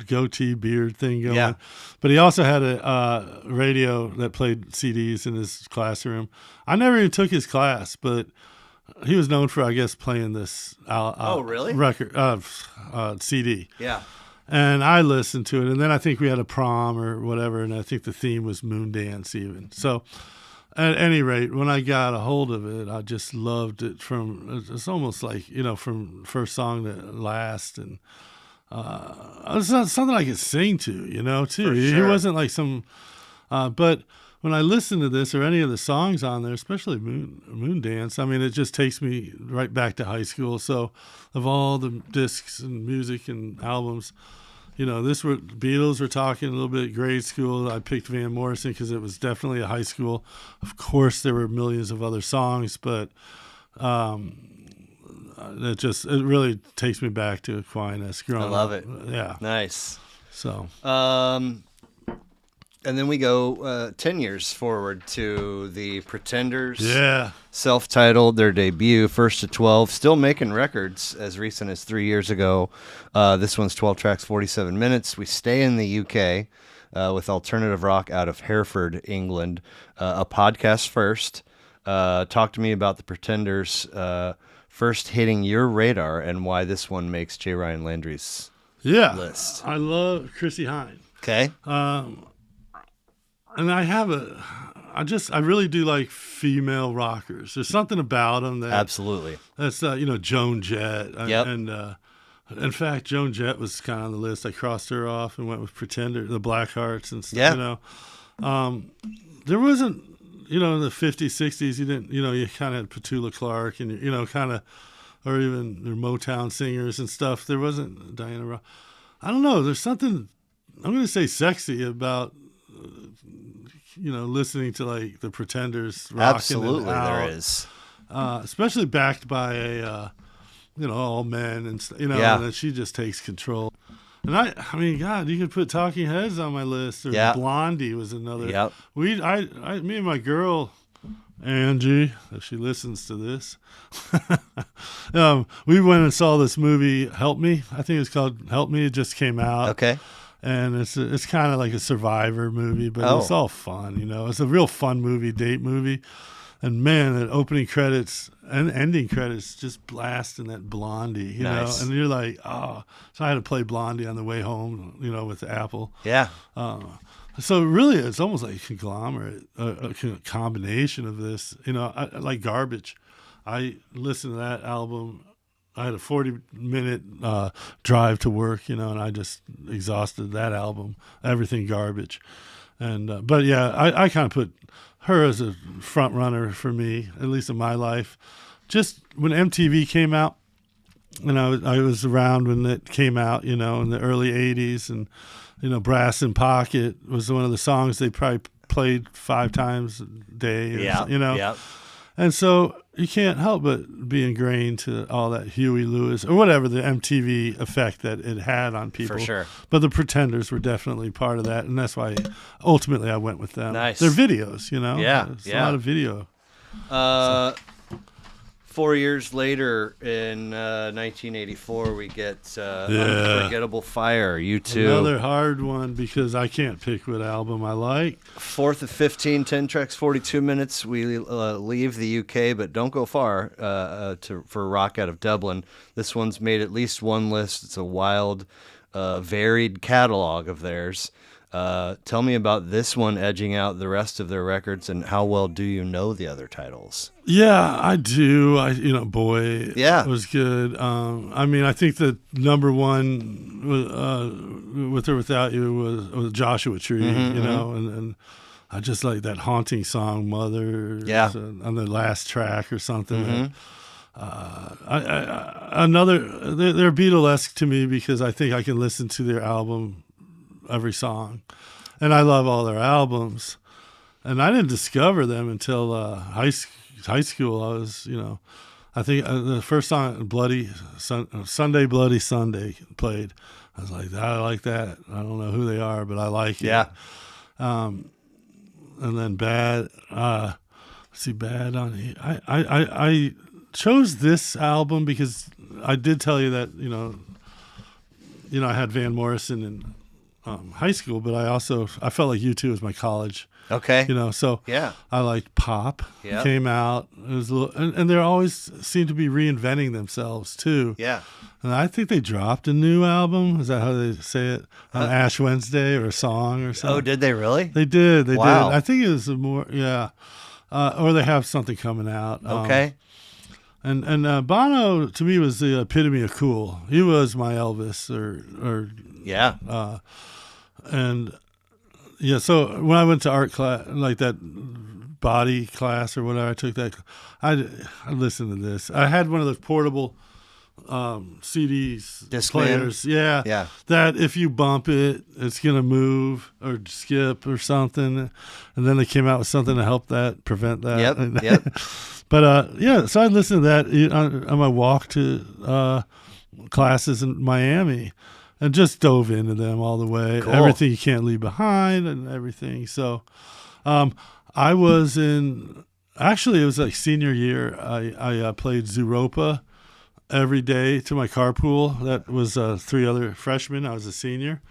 goatee beard thing going. Yeah. But he also had a radio that played CDs in his classroom. I never even took his class, but he was known for, I guess, playing this really? record CD. Yeah. And I listened to it, and then I think we had a prom or whatever, and I think the theme was Moondance even. So at any rate, when I got a hold of it, I just loved it it's almost like, from first song to last. And it's not something I could sing to, too. He wasn't like some, but when I listen to this or any of the songs on there, especially Moondance, I mean, it just takes me right back to high school. So of all the discs and music and albums, Beatles were talking a little bit grade school. I picked Van Morrison because it was definitely a high school. Of course, there were millions of other songs, but it really takes me back to Aquinas growing up. I love it. Yeah. Nice. So. And then we go 10 years forward to the Pretenders. Yeah. Self-titled, their debut, First to 12, still making records as recent as 3 years ago. This one's 12 tracks, 47 minutes. We stay in the UK with alternative rock out of Hereford, England. A podcast first. Talk to me about the Pretenders first hitting your radar and why this one makes J. Ryan Landry's list. I love Chrissy Hynde. Okay. And I really do like female rockers. There's something about them that absolutely. That's Joan Jett. Yep. And in fact, Joan Jett was kind of on the list. I crossed her off and went with Pretender, the Blackhearts and stuff. Yeah. There wasn't, in the 50s, 60s, you didn't, you kind of had Petula Clark and kind of, or even their Motown singers and stuff. There wasn't Diana Ross. I don't know. There's something, I'm going to say sexy about listening to like the Pretenders rocking. Absolutely, there is. Especially backed by a, all men and and then she just takes control. And I mean, God, you could put Talking Heads on my list, or Blondie was another. Yep. Me and my girl Angie, if she listens to this, we went and saw this movie, Help Me. I think it's called Help Me. It just came out. Okay. And it's kind of like a Survivor movie, but it's all fun, It's a real fun movie, date movie. And man, the opening credits and ending credits just blasting that Blondie, nice. And you're like, oh. So I had to play Blondie on the way home, with Apple. Yeah. So really, it's almost like a conglomerate, a combination of this. I like Garbage. I listened to that album. I had a 40-minute drive to work, and I just exhausted that album, everything Garbage. And but yeah, I kind of put her as a front runner for me, at least in my life. Just when MTV came out, and I was around when it came out, in the early 80s, and, Brass in Pocket was one of the songs they probably played 5 times a day. Yeah. And so you can't help but be ingrained to all that Huey Lewis or whatever the MTV effect that it had on people. For sure. But the Pretenders were definitely part of that, and that's why ultimately I went with them. Nice. Their videos, Yeah. It's a lot of video. 4 years later, in 1984, we get Unforgettable Fire, U2. Another hard one because I can't pick what album I like. 4th of 15, 10 tracks, 42 minutes. We leave the UK, but don't go far for rock out of Dublin. This one's made at least one list. It's a wild, varied catalog of theirs. Tell me about this one edging out the rest of their records, and how well do you know the other titles? Yeah, I do. Boy, was good. I mean, I think the number one With or Without You was Joshua Tree, and I just like that haunting song, Mother, on the last track or something. They're Beatlesque to me because I think I can listen to their album, every song, and I love all their albums. And I didn't discover them until high school. I was, I think the first song, Sunday Bloody Sunday, played. I was like, I like that. I don't know who they are, but I like it. Yeah. And then Bad. Let's see, Bad on here. I chose this album because I did tell you that I had Van Morrison and high school, but I felt like U2 was my college. Okay. So Yeah. I liked pop. Yeah. Came out. It was a little, and they always seem to be reinventing themselves too. Yeah. And I think they dropped a new album. Is that how they say it? On Ash Wednesday or a song or something? Oh, did they really? They did. They Wow. did. I think it was or they have something coming out. Okay. And Bono to me was the epitome of cool. He was my Elvis, or Yeah. and yeah. So when I went to art class, like that body class or whatever, I took that. I listened to this. I had one of those portable CDs Discman? players. Yeah. Yeah. That if you bump it, it's gonna move or skip or something. And then they came out with something to help that, prevent that. Yep. But so I listened to that on my walk to classes in Miami, and just dove into them all the way. Cool. Everything You Can't Leave Behind and everything. So I was actually it was like senior year. I played Zooropa every day to my carpool. That was 3 other freshmen. I was a senior,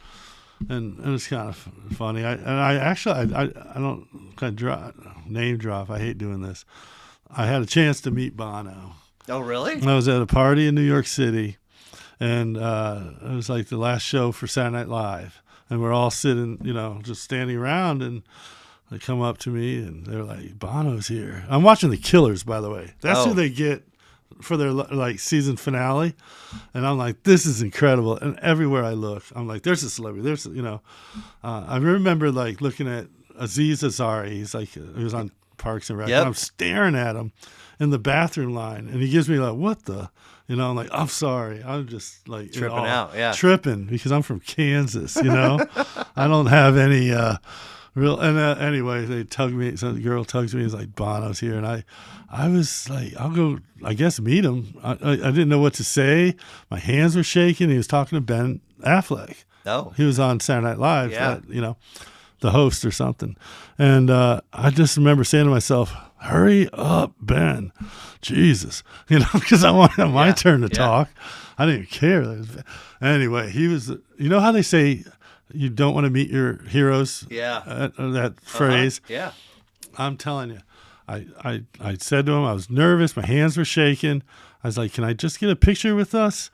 and it was kind of funny. I don't kind of name drop. I hate doing this. I had a chance to meet Bono. Oh, really? I was at a party in New York City, and it was like the last show for Saturday Night Live, and we're all sitting, just standing around, and they come up to me and they're like, "Bono's here." I'm watching The Killers, by the way. That's who they get for their like season finale, and I'm like, "This is incredible." And everywhere I look, I'm like, "There's a celebrity." There's, I remember like looking at Aziz Ansari. He was on Parks and Rec. Yep. And I'm staring at him in the bathroom line, and he gives me like, "What the?" I'm like, "I'm sorry." I'm just like Tripping out, yeah. Tripping because I'm from Kansas. I don't have any real. And anyway, they tug me. So the girl tugs me. Is like, "Bono's here," and I was like, "I'll go, I guess, meet him." I didn't know what to say. My hands were shaking. He was talking to Ben Affleck. Oh. He was on Saturday Night Live. Yeah. The host or something. And I just remember saying to myself, "Hurry up, Ben. Jesus." Because I wanted my turn to talk. I didn't care. Anyway, he was, how they say you don't want to meet your heroes? Yeah. That phrase. Yeah. I'm telling you, I said to him, I was nervous. My hands were shaking. I was like, "Can I just get a picture with us?"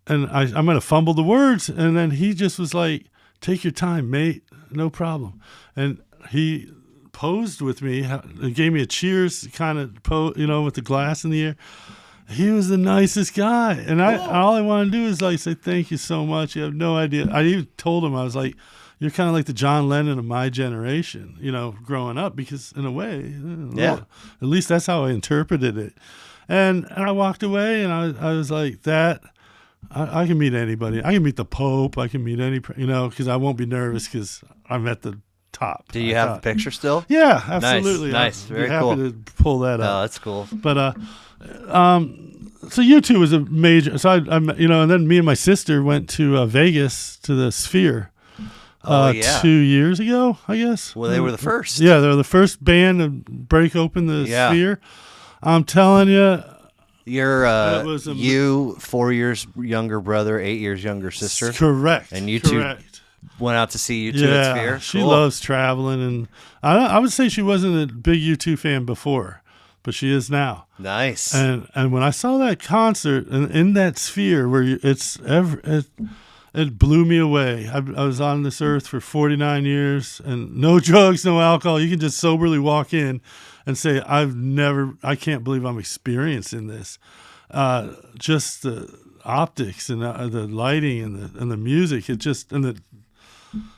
And I'm going to fumble the words. And then he just was like, "Take your time, mate. No problem." And he posed with me. He gave me a cheers kind of pose, with the glass in the air. He was the nicest guy. And all I wanted to do is like say, "Thank you so much. You have no idea." I even told him, I was like, "You're kind of like the John Lennon of my generation, growing up," because in a way, at least that's how I interpreted it. And I walked away, and I was like, that I can meet anybody. I can meet the Pope. I can meet any, because I won't be nervous because I'm at the top. Do you have the picture still? Yeah, absolutely. Nice. Very happy cool. to pull that up. Oh, that's cool. But so U2 was a major. So and then me and my sister went to Vegas to the Sphere. 2 years ago, I guess. Well, they were the first. Yeah, they were the first band to break open the Sphere. I'm telling you. You're you 4 years younger brother, 8 years younger sister. Correct. And you two went out to see U2 at Sphere. She loves traveling, and I would say she wasn't a big U2 fan before, but she is now. Nice. And when I saw that concert in that Sphere where it blew me away. I was on this earth for 49 years, and no drugs, no alcohol. You can just soberly walk in and say, I can't believe I'm experiencing this. Just the optics and the lighting and the music. It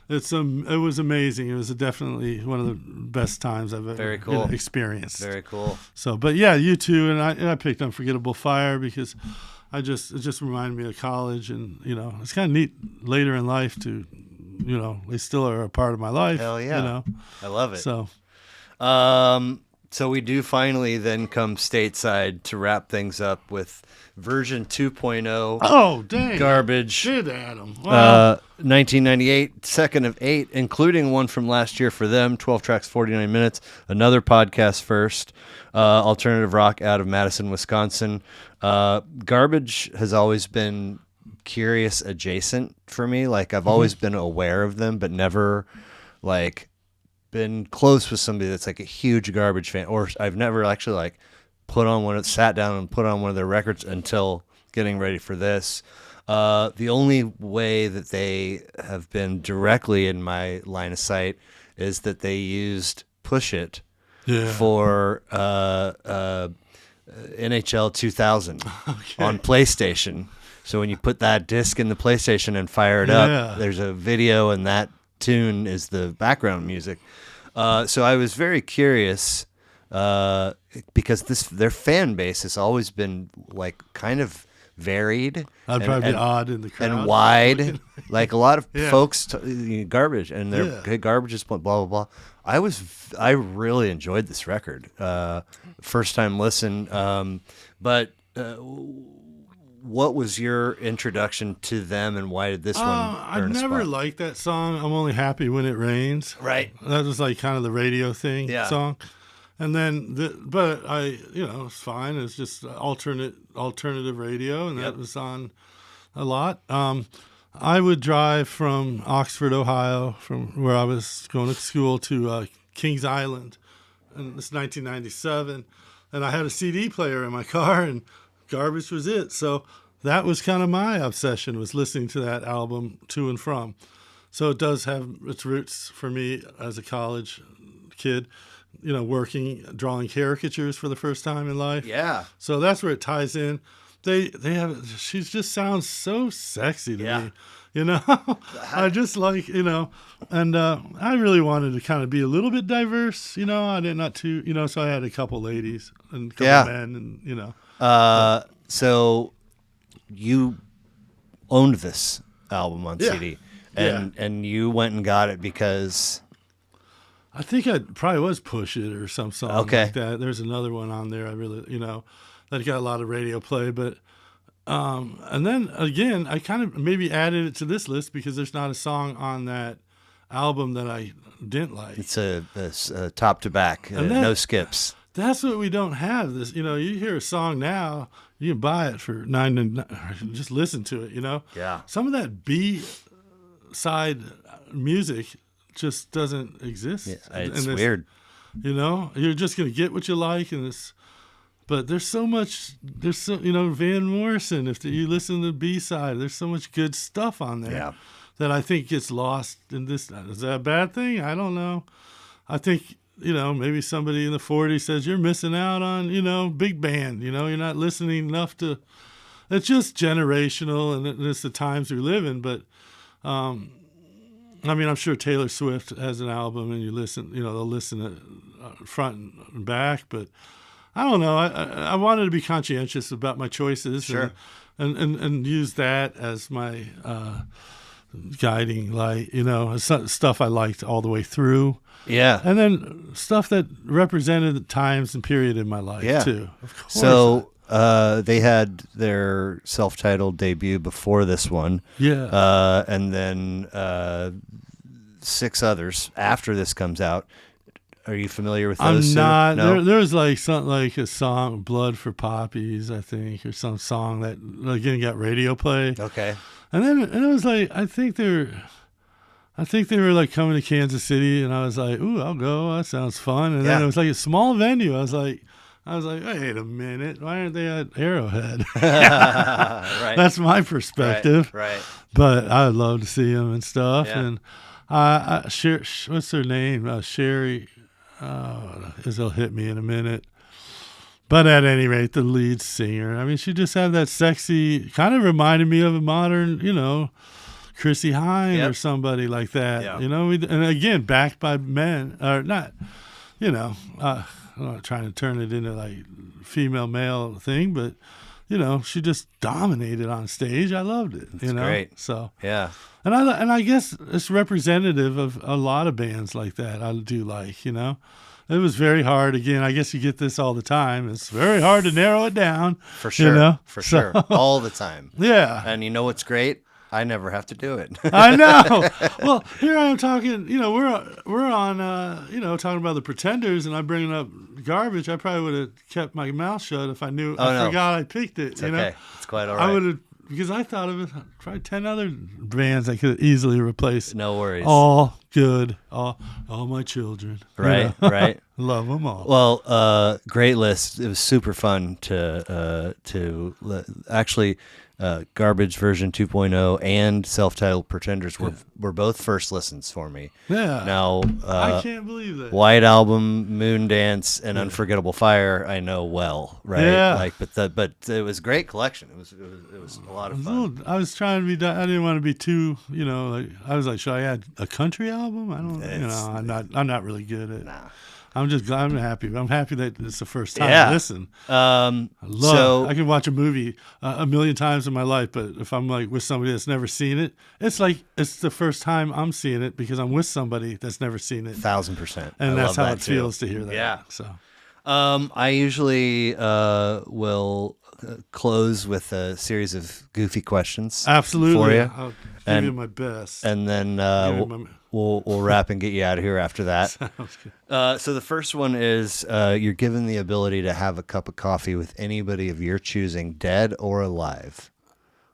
was amazing. It was definitely one of the best times I've ever experienced. Very cool. So, but yeah, U2, and I picked Unforgettable Fire because it just reminded me of college, and it's kind of neat later in life to, they still are a part of my life. Hell yeah, I love it. So we do finally then come stateside to wrap things up with version 2.0. Oh, dang. Garbage. Shit, Adam. Wow. 1998, second of 8, including one from last year for them, 12 tracks, 49 minutes. Another podcast first. Alternative rock out of Madison, Wisconsin. Garbage has always been curious adjacent for me. Like I've always been aware of them, but never like been close with somebody that's like a huge Garbage fan, or I've never actually like sat down and put on one of their records until getting ready for this. The only way that they have been directly in my line of sight is that they used Push It for NHL 2000 on PlayStation. So when you put that disc in the PlayStation and fire it up, there's a video, and that tune is the background music. So I was very curious because their fan base has always been like kind of varied. I'd probably be odd in the crowd. And wide. Like a lot of folks, Garbage, and their Garbage is blah, blah, blah. I really enjoyed this record. First time listen. But what was your introduction to them, and why did this one I never liked that song, I'm Only Happy When It Rains. Right. That was like kind of the radio thing song. And then, but it's fine. It's just alternative radio, and that was on a lot. I would drive from Oxford, Ohio, from where I was going to school, to Kings Island, and it's 1997. And I had a CD player in my car, and Garbage was it. So that was kind of my obsession, was listening to that album to and from. So it does have its roots for me as a college kid. Drawing caricatures for the first time in life. Yeah. So that's where it ties in. She just sounds so sexy to me. I just like, and I really wanted to kind of be a little bit diverse, I did not too, so I had a couple ladies and a couple men and, So you owned this album on CD and you went and got it because... I think I probably was Push It or some song like that. There's another one on there I really, that got a lot of radio play. But, and then again, I kind of maybe added it to this list because there's not a song on that album that I didn't like. It's a top to back, no skips. That's what we don't have. This, you hear a song now, you can buy it for $9.99, just listen to it, Yeah. Some of that B-side music just doesn't exist. Yeah, it's weird. You're just going to get what you like, but there's so much, Van Morrison, if you listen to the B-side, there's so much good stuff on there that I think gets lost in this. Is that a bad thing? I don't know. I think, maybe somebody in the 40s says, you're missing out on, big band, you're not listening enough to, it's just generational and it's the times we live in, but, I'm sure Taylor Swift has an album and you listen, they'll listen to front and back, but I don't know. I wanted to be conscientious about my choices and use that as my guiding light, stuff I liked all the way through. Yeah. And then stuff that represented the times and period in my life too. Of course. So they had their self-titled debut before this one. Yeah. And then 6 others after this comes out. Are you familiar with those? I'm not. No? There's like something like a song, "Blood for Poppies," I think, or some song that again got radio play. Okay. And it was like I think they were like coming to Kansas City, and I was like, "Ooh, I'll go. That sounds fun." And then it was like a small venue. I was like, wait a minute, why aren't they at Arrowhead? Right. That's my perspective. Right. But I would love to see them and stuff. Yeah. And what's her name? Sherry. It'll hit me in a minute. But at any rate, the lead singer, she just had that sexy, kind of reminded me of a modern, Chrissy Hine or somebody like that. Yep. And again, backed by men, or not, I'm not trying to turn it into like female male thing, but she just dominated on stage. I loved it. That's great. So yeah, and I guess it's representative of a lot of bands like that. I do like. It was very hard. Again, I guess you get this all the time. It's very hard to narrow it down. For sure. For sure. All the time. Yeah. And you know what's great? I never have to do it. I know. Well, here I am talking, we're on, talking about the Pretenders, and I'm bringing up Garbage. I probably would have kept my mouth shut if I knew. I forgot I picked it. It's okay. It's quite all right. I would have because I thought of it, probably 10 other bands I could easily replace. No worries. All good. All my children. Right, right. Love them all. Well, great list. It was super fun to actually. Garbage version 2.0 and self-titled Pretenders were both first listens for me. Yeah. Now, I can't believe that. White Album, Moondance, and Unforgettable Fire I know well, right? Yeah. But it was a great collection. It was a lot of fun. I was trying to be. I didn't want to be too. I was like, should I add a country album? I don't. I'm not really good at. Nah. I'm happy. I'm happy that it's the first time I listen. I can watch a movie a million times in my life, but if I'm like with somebody that's never seen it, it's like it's the first time I'm seeing it because I'm with somebody that's never seen it. 1,000%. And that's how it feels to hear that. Yeah. So, I usually will close with a series of goofy questions. Absolutely. For you. I'll give you my best. And then we'll wrap and get you out of here after that. Sounds good. So the first one is you're given the ability to have a cup of coffee with anybody of your choosing, dead or alive.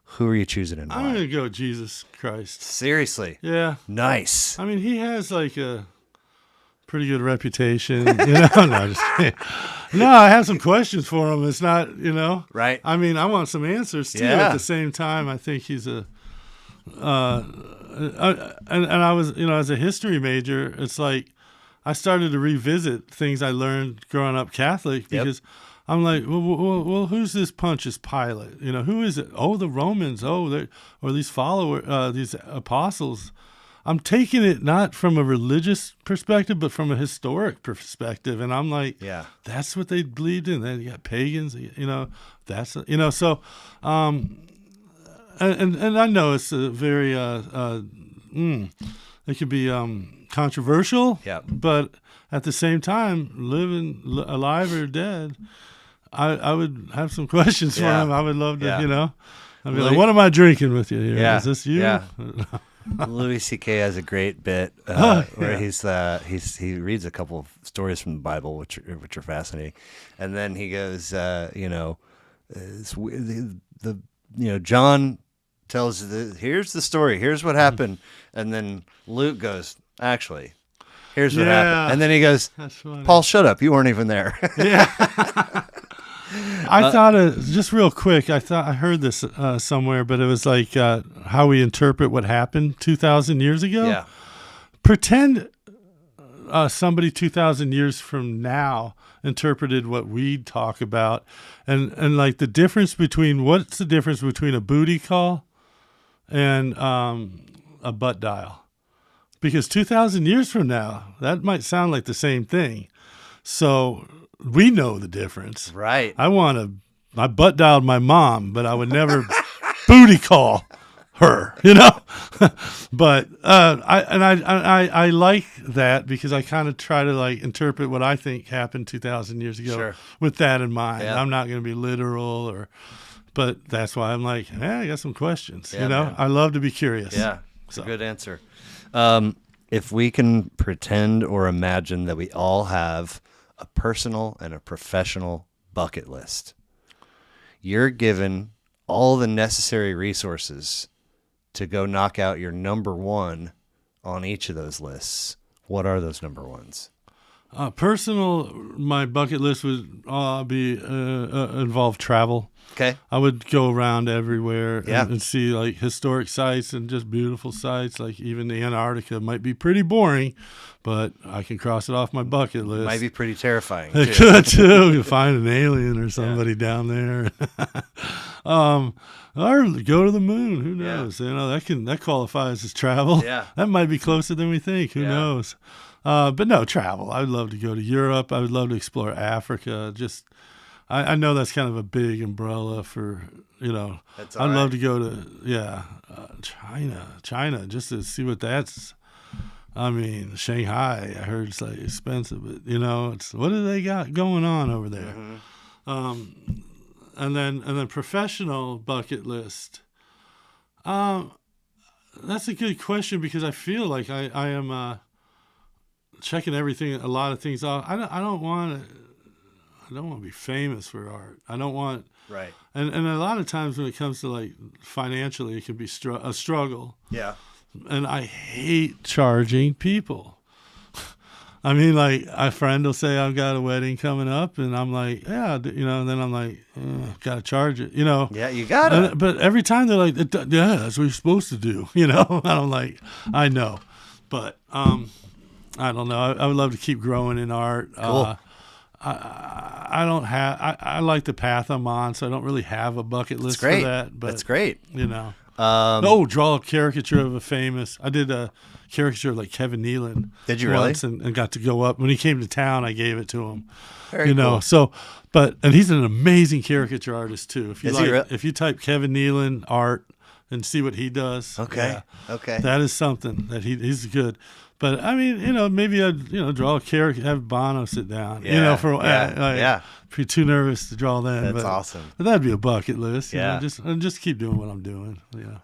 Who are you choosing and why? I'm going to go Jesus Christ. Seriously? Yeah. Nice. I mean, he has like a pretty good reputation. No, just kidding. No, I have some questions for him. It's not, Right. I mean, I want some answers too. Yeah. At the same time, I think he's and I was, as a history major, it's like I started to revisit things I learned growing up Catholic because I'm like, well, who's this Pontius Pilate? Who is it? Oh, the Romans. Oh, or these followers, these apostles. I'm taking it not from a religious perspective, but from a historic perspective. And I'm like, that's what they believed in. Then you got pagans, that's, so, and I know it's a very, it could be controversial, but at the same time, alive or dead, I would have some questions for him. I would love to, I'd be like, what am I drinking with you here? Yeah. Is this you? Yeah. Louis C.K. has a great bit where he reads a couple of stories from the Bible, which are fascinating, and then he goes, John tells here's the story, here's what happened, and then Luke goes, actually, here's what happened, and then he goes, Paul, shut up, you weren't even there. Yeah. I thought just real quick. I heard this somewhere, but it was like how we interpret what happened 2,000 years ago. Yeah. Pretend somebody 2,000 years from now interpreted what we talk about, and like what's the difference between a booty call and a butt dial? Because 2,000 years from now, that might sound like the same thing. So we know the difference. Right. I butt dialed my mom, but I would never booty call her, But I like that because I kind of try to like interpret what I think happened 2,000 years ago with that in mind. Yeah. I'm not going to be literal but that's why I'm like, I got some questions, man. I love to be curious. Yeah. It's a good answer. If we can pretend or imagine that we all have a personal and a professional bucket list, you're given all the necessary resources to go knock out your number one on each of those lists. What are those number ones? Personal, my bucket list would be involve travel. Okay. I would go around everywhere and see like historic sites and just beautiful sites. Like even the Antarctica might be pretty boring, but I can cross it off my bucket list. Might be pretty terrifying. It could too. You find an alien or somebody down there. Or go to the moon. Who knows? That qualifies as travel. Yeah. That might be closer than we think. Who knows? But no, travel. I would love to go to Europe. I would love to explore Africa. Just, I know that's kind of a big umbrella for, That's all I'd right. love to go to, China, just to see what that's. I mean, Shanghai, I heard it's like expensive, but it's what do they got going on over there? Mm-hmm. And then professional bucket list. That's a good question because I feel like I am checking a lot of things off. I don't want to don't want to be famous for art. I don't want, Right. and a lot of times when it comes to like financially, it can be a struggle. Yeah. And I hate charging people. I mean, like, a friend will say, I've got a wedding coming up, and I'm like, yeah, you know, and then I'm like, got to charge it, you know. Yeah, you got to. But every time they're like, yeah, that's what you're supposed to do, you know. And I'm like, I know. But I don't know. I would love to keep growing in art. Cool. I don't have, I like the path I'm on, so I don't really have a bucket list for that. But, That's great. You know. Draw a caricature of a famous. I did a caricature of like Kevin Nealon. Did you once really? And got to go up when he came to town. I gave it to him. Very you know. cool. So, and he's an amazing caricature artist too. If you Is he if you type Kevin Nealon art and see what he does. Okay. Yeah, Okay. that is something that he's good. But I mean, you know, maybe I'd draw a character, have Bono sit down. Yeah, You know, for yeah. Be too nervous to draw then. That's awesome. But that'd be a bucket list. Yeah. You know, just keep doing what I'm doing. Yeah.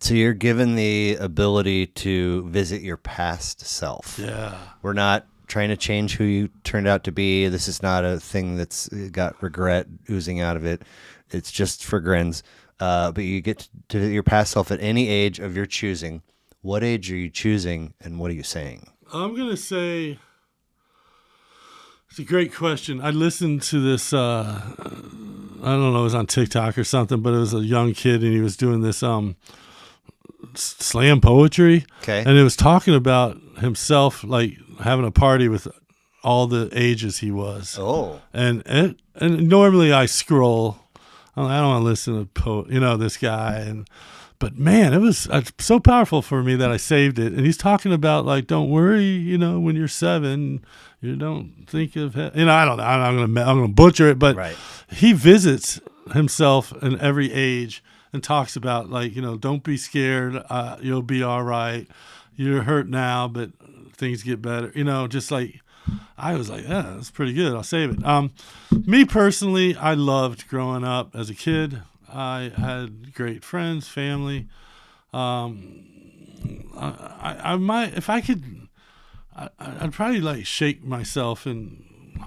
So you're given the ability to visit your past self. Yeah. We're not trying to change who you turned out to be. This is not a thing that's got regret oozing out of it. It's just for grins. But you get to visit your past self at any age of your choosing. What age are you choosing, and what are you saying? I'm going to say, it's a great question. I listened to this, I don't know, it was on TikTok or something, but it was a young kid, and he was doing this slam poetry. Okay. And it was talking about himself, like, having a party with all the ages he was. Oh. And normally I scroll. I don't want to listen to this guy. But man, it was so powerful for me that I saved it. And he's talking about, like, don't worry, when you're 7, you don't think of, I don't know. I'm gonna butcher it, but Right. he visits himself in every age and talks about, like, don't be scared. You'll be all right. You're hurt now, but things get better. Just like, I was like, yeah, that's pretty good. I'll save it. Me personally, I loved growing up as a kid. I had great friends, family. I might, if I could, I'd probably like shake myself in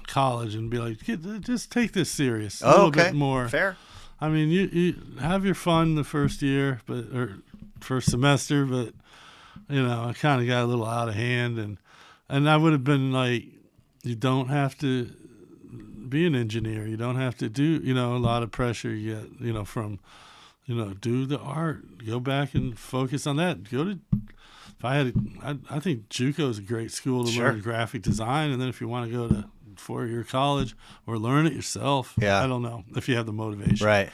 college and be like, just take this serious a little bit more. Fair. I mean, you have your fun the first year, or first semester, but I kind of got a little out of hand, and I would have been like, you don't have to be an engineer. You don't have to do, a lot of pressure you get, from, do the art. Go back and focus on that. I think JoCo is a great school to learn graphic design, and then if you want to go to 4-year college or learn it yourself, I don't know if you have the motivation. Right.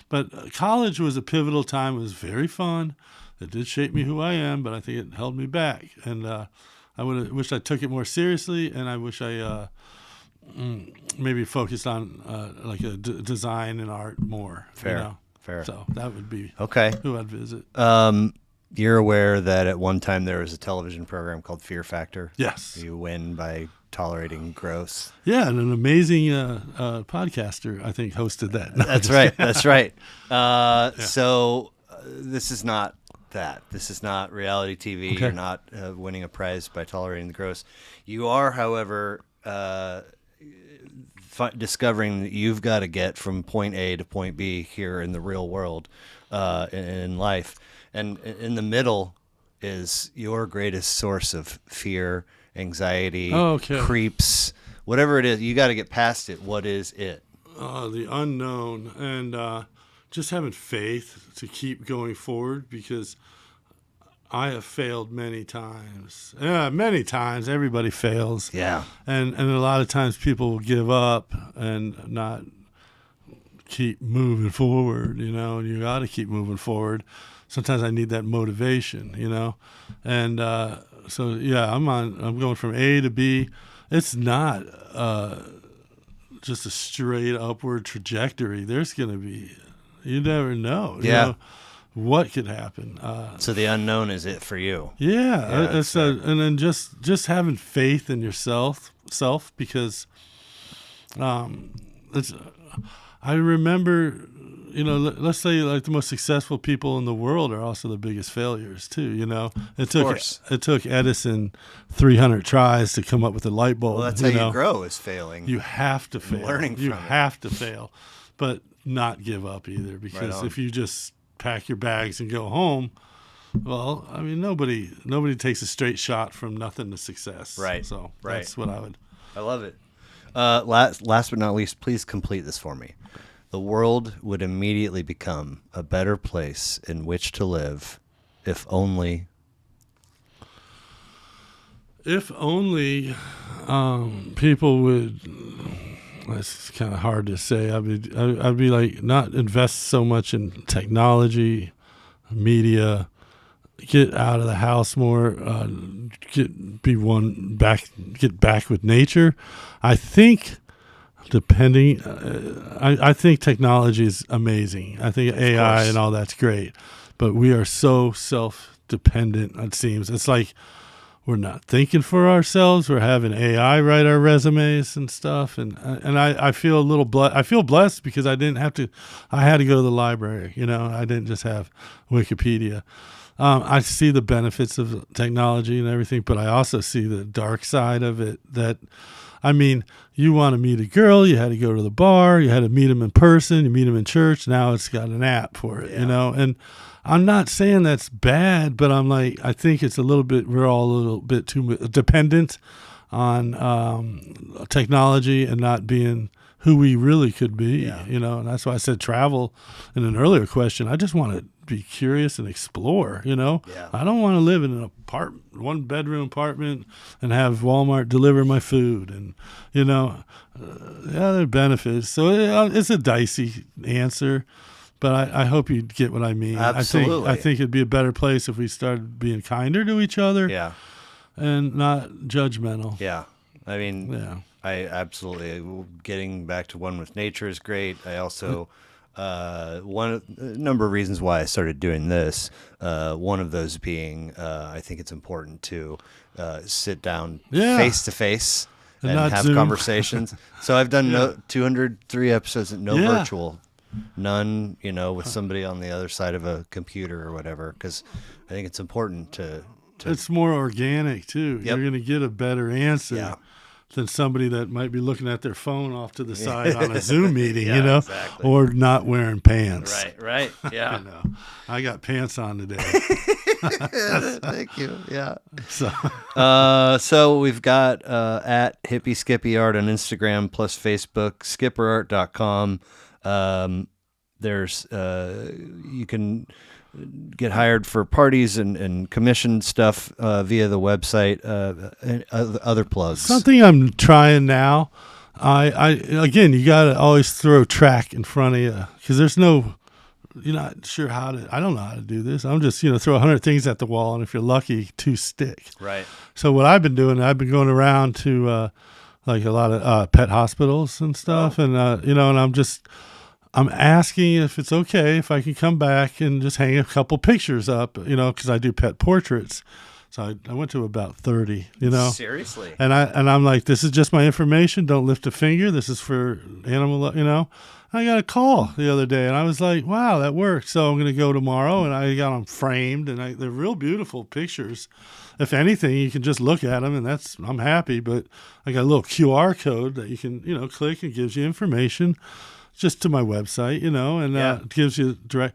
But college was a pivotal time. It was very fun. It did shape me who I am, but I think it held me back. And I would have wished I took it more seriously, and I wish I maybe focused on like a design and art more. Fair. So that would be who I'd visit. You're aware that at one time there was a television program called Fear Factor? Yes. You win by tolerating gross. Yeah, and an amazing podcaster, I think, hosted that. No, That's right. That's right. So this is not that. This is not reality TV. Okay. You're not winning a prize by tolerating the gross. You are, however, discovering that you've got to get from point A to point B here in the real world, in life. And in the middle is your greatest source of fear, anxiety, creeps, whatever it is. You got to get past it. What is it? The unknown, and just having faith to keep going forward, because I have failed many times. Many times. Everybody fails. Yeah. And a lot of times people will give up and not keep moving forward, and you got to keep moving forward. Sometimes I need that motivation, and so I'm going from A to B. It's not just a straight upward trajectory. There's going to be, you never know. Yeah. What could happen? So the unknown is it for you. Yeah. And then just having faith in yourself, because it's. I remember, let's say like the most successful people in the world are also the biggest failures too. It took Edison 300 tries to come up with a light bulb. Well, that's how you grow, is failing. You have to fail. Learning from you have to fail, but not give up either. Because if you just pack your bags and go home, well, I mean, nobody takes a straight shot from nothing to success. Right. So that's what I would. I love it. Last but not least, please complete this for me. The world would immediately become a better place in which to live, if only. If only people would. That's kind of hard to say. I'd be like, not invest so much in technology, media. Get out of the house more. Get back with nature. I think. I think technology is amazing. I think AI and all that's great, but we are so self-dependent. It seems it's like we're not thinking for ourselves. We're having AI write our resumes and stuff, and I feel a little I feel blessed because I didn't have to. I had to go to the library. I didn't just have Wikipedia. I see the benefits of technology and everything, but I also see the dark side of it. You want to meet a girl, you had to go to the bar, you had to meet them in person, you meet them in church. Now it's got an app for it, And I'm not saying that's bad, but I'm like, I think it's we're all a little bit too dependent on technology and not being who we really could be, And that's why I said travel in an earlier question. I just want to be curious and explore, I don't want to live in an one bedroom apartment and have Walmart deliver my food and, there are benefits. So it's a dicey answer, but I hope you get what I mean. Absolutely. I think it'd be a better place if we started being kinder to each other. Yeah. And not judgmental. Yeah. I mean, I absolutely, getting back to one with nature is great. I also, a number of reasons why I started doing this. One of those being, I think it's important to sit down face to face and have Zoom conversations. So I've done 203 episodes, virtual, none, with somebody on the other side of a computer or whatever, because I think it's important to. It's more organic too. Yep. You're going to get a better answer than somebody that might be looking at their phone off to the side on a Zoom meeting, exactly. or not wearing pants. Right. Yeah. I got pants on today. Thank you. Yeah. So we've got at Hippie Skippy Art on Instagram plus Facebook, skipperart.com. There's you can get hired for parties and commission stuff via the website, and other plugs. Something I'm trying now. Again, you got to always throw track in front of you because there's no, you're not sure I don't know how to do this. I'm just, throw 100 things at the wall, and if you're lucky, 2 stick. Right. So what I've been doing, I've been going around to like a lot of pet hospitals and stuff, and and I'm asking if it's okay if I can come back and just hang a couple pictures up, because I do pet portraits. So I went to about 30, Seriously. And I'm like, this is just my information. Don't lift a finger. This is for animal, I got a call the other day, and I was like, wow, that worked. So I'm going to go tomorrow, and I got them framed, and they're real beautiful pictures. If anything, you can just look at them, and I'm happy. But I got a little QR code that you can, click, and gives you information. Just to my website, and it gives you direct.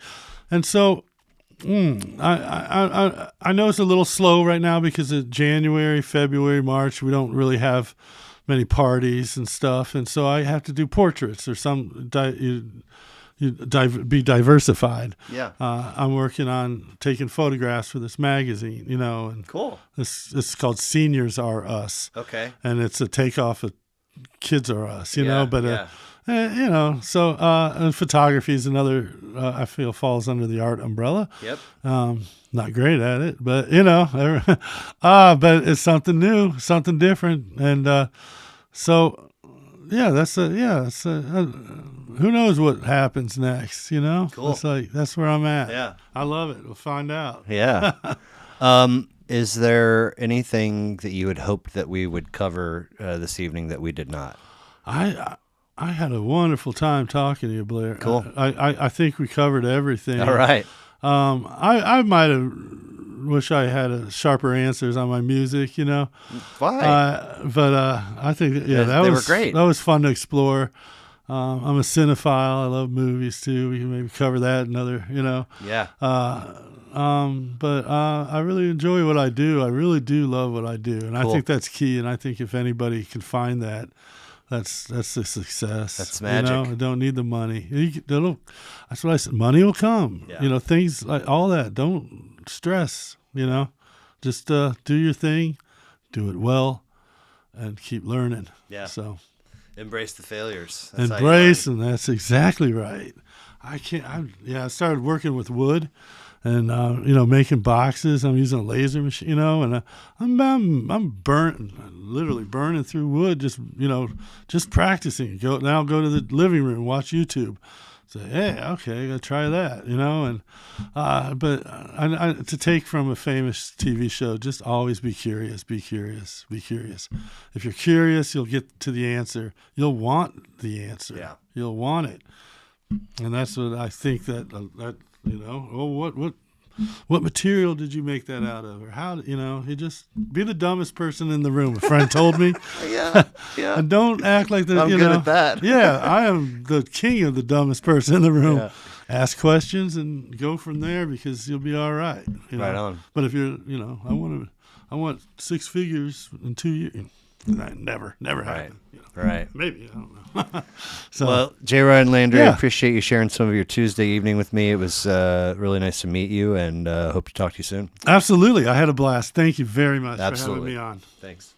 And so I know it's a little slow right now because of January, February, March. We don't really have many parties and stuff. And so I have to do portraits or be diversified. Yeah. I'm working on taking photographs for this magazine, and cool. This is called Seniors Are Us. Okay. And it's a takeoff of Kids Are Us, but and photography is another, I feel, falls under the art umbrella. Yep. Not great at it, but, but it's something new, something different. And who knows what happens next, Cool. It's like, that's where I'm at. Yeah. I love it. We'll find out. Yeah. Is there anything that you had hoped that we would cover this evening that we did not? I had a wonderful time talking to you, Blair. Cool. I think we covered everything. All right. I might have wish I had sharper answers on my music, Why? But I think they were great. That was fun to explore. I'm a cinephile. I love movies too. We can maybe cover that another, Yeah. But I really enjoy what I do. I really do love what I do, and Cool. I think that's key. And I think if anybody can find that, that's a success. That's magic. I don't need the money. That's what I said. Money will come. Yeah. Things like all that. Don't stress. Just do your thing, do it well, and keep learning. Yeah. So Embrace the failures. That's embrace, and that's exactly right. I started working with wood. And making boxes. I'm using a laser machine, and I'm literally burning through wood. Just practicing. Go to the living room, watch YouTube. Say, hey, okay, I gotta try that, And but to take from a famous TV show, just always be curious. Be curious. Be curious. If you're curious, you'll get to the answer. You'll want the answer. Yeah. You'll want it, and that's what I think that. What material did you make that out of? Or how, you just be the dumbest person in the room. A friend told me. Yeah. And don't act like I'm good at that. Yeah, I am the king of the dumbest person in the room. Yeah. Ask questions and go from there because you'll be all right. Right on. But if you're, I want 6 figures in 2 years. That never happened. Right. Maybe, I don't know. Well, J. Ryan Landry, I Yeah. appreciate you sharing some of your Tuesday evening with me. It was really nice to meet you, and hope to talk to you soon. Absolutely. I had a blast. Thank you very much Absolutely. for having me on. Thanks.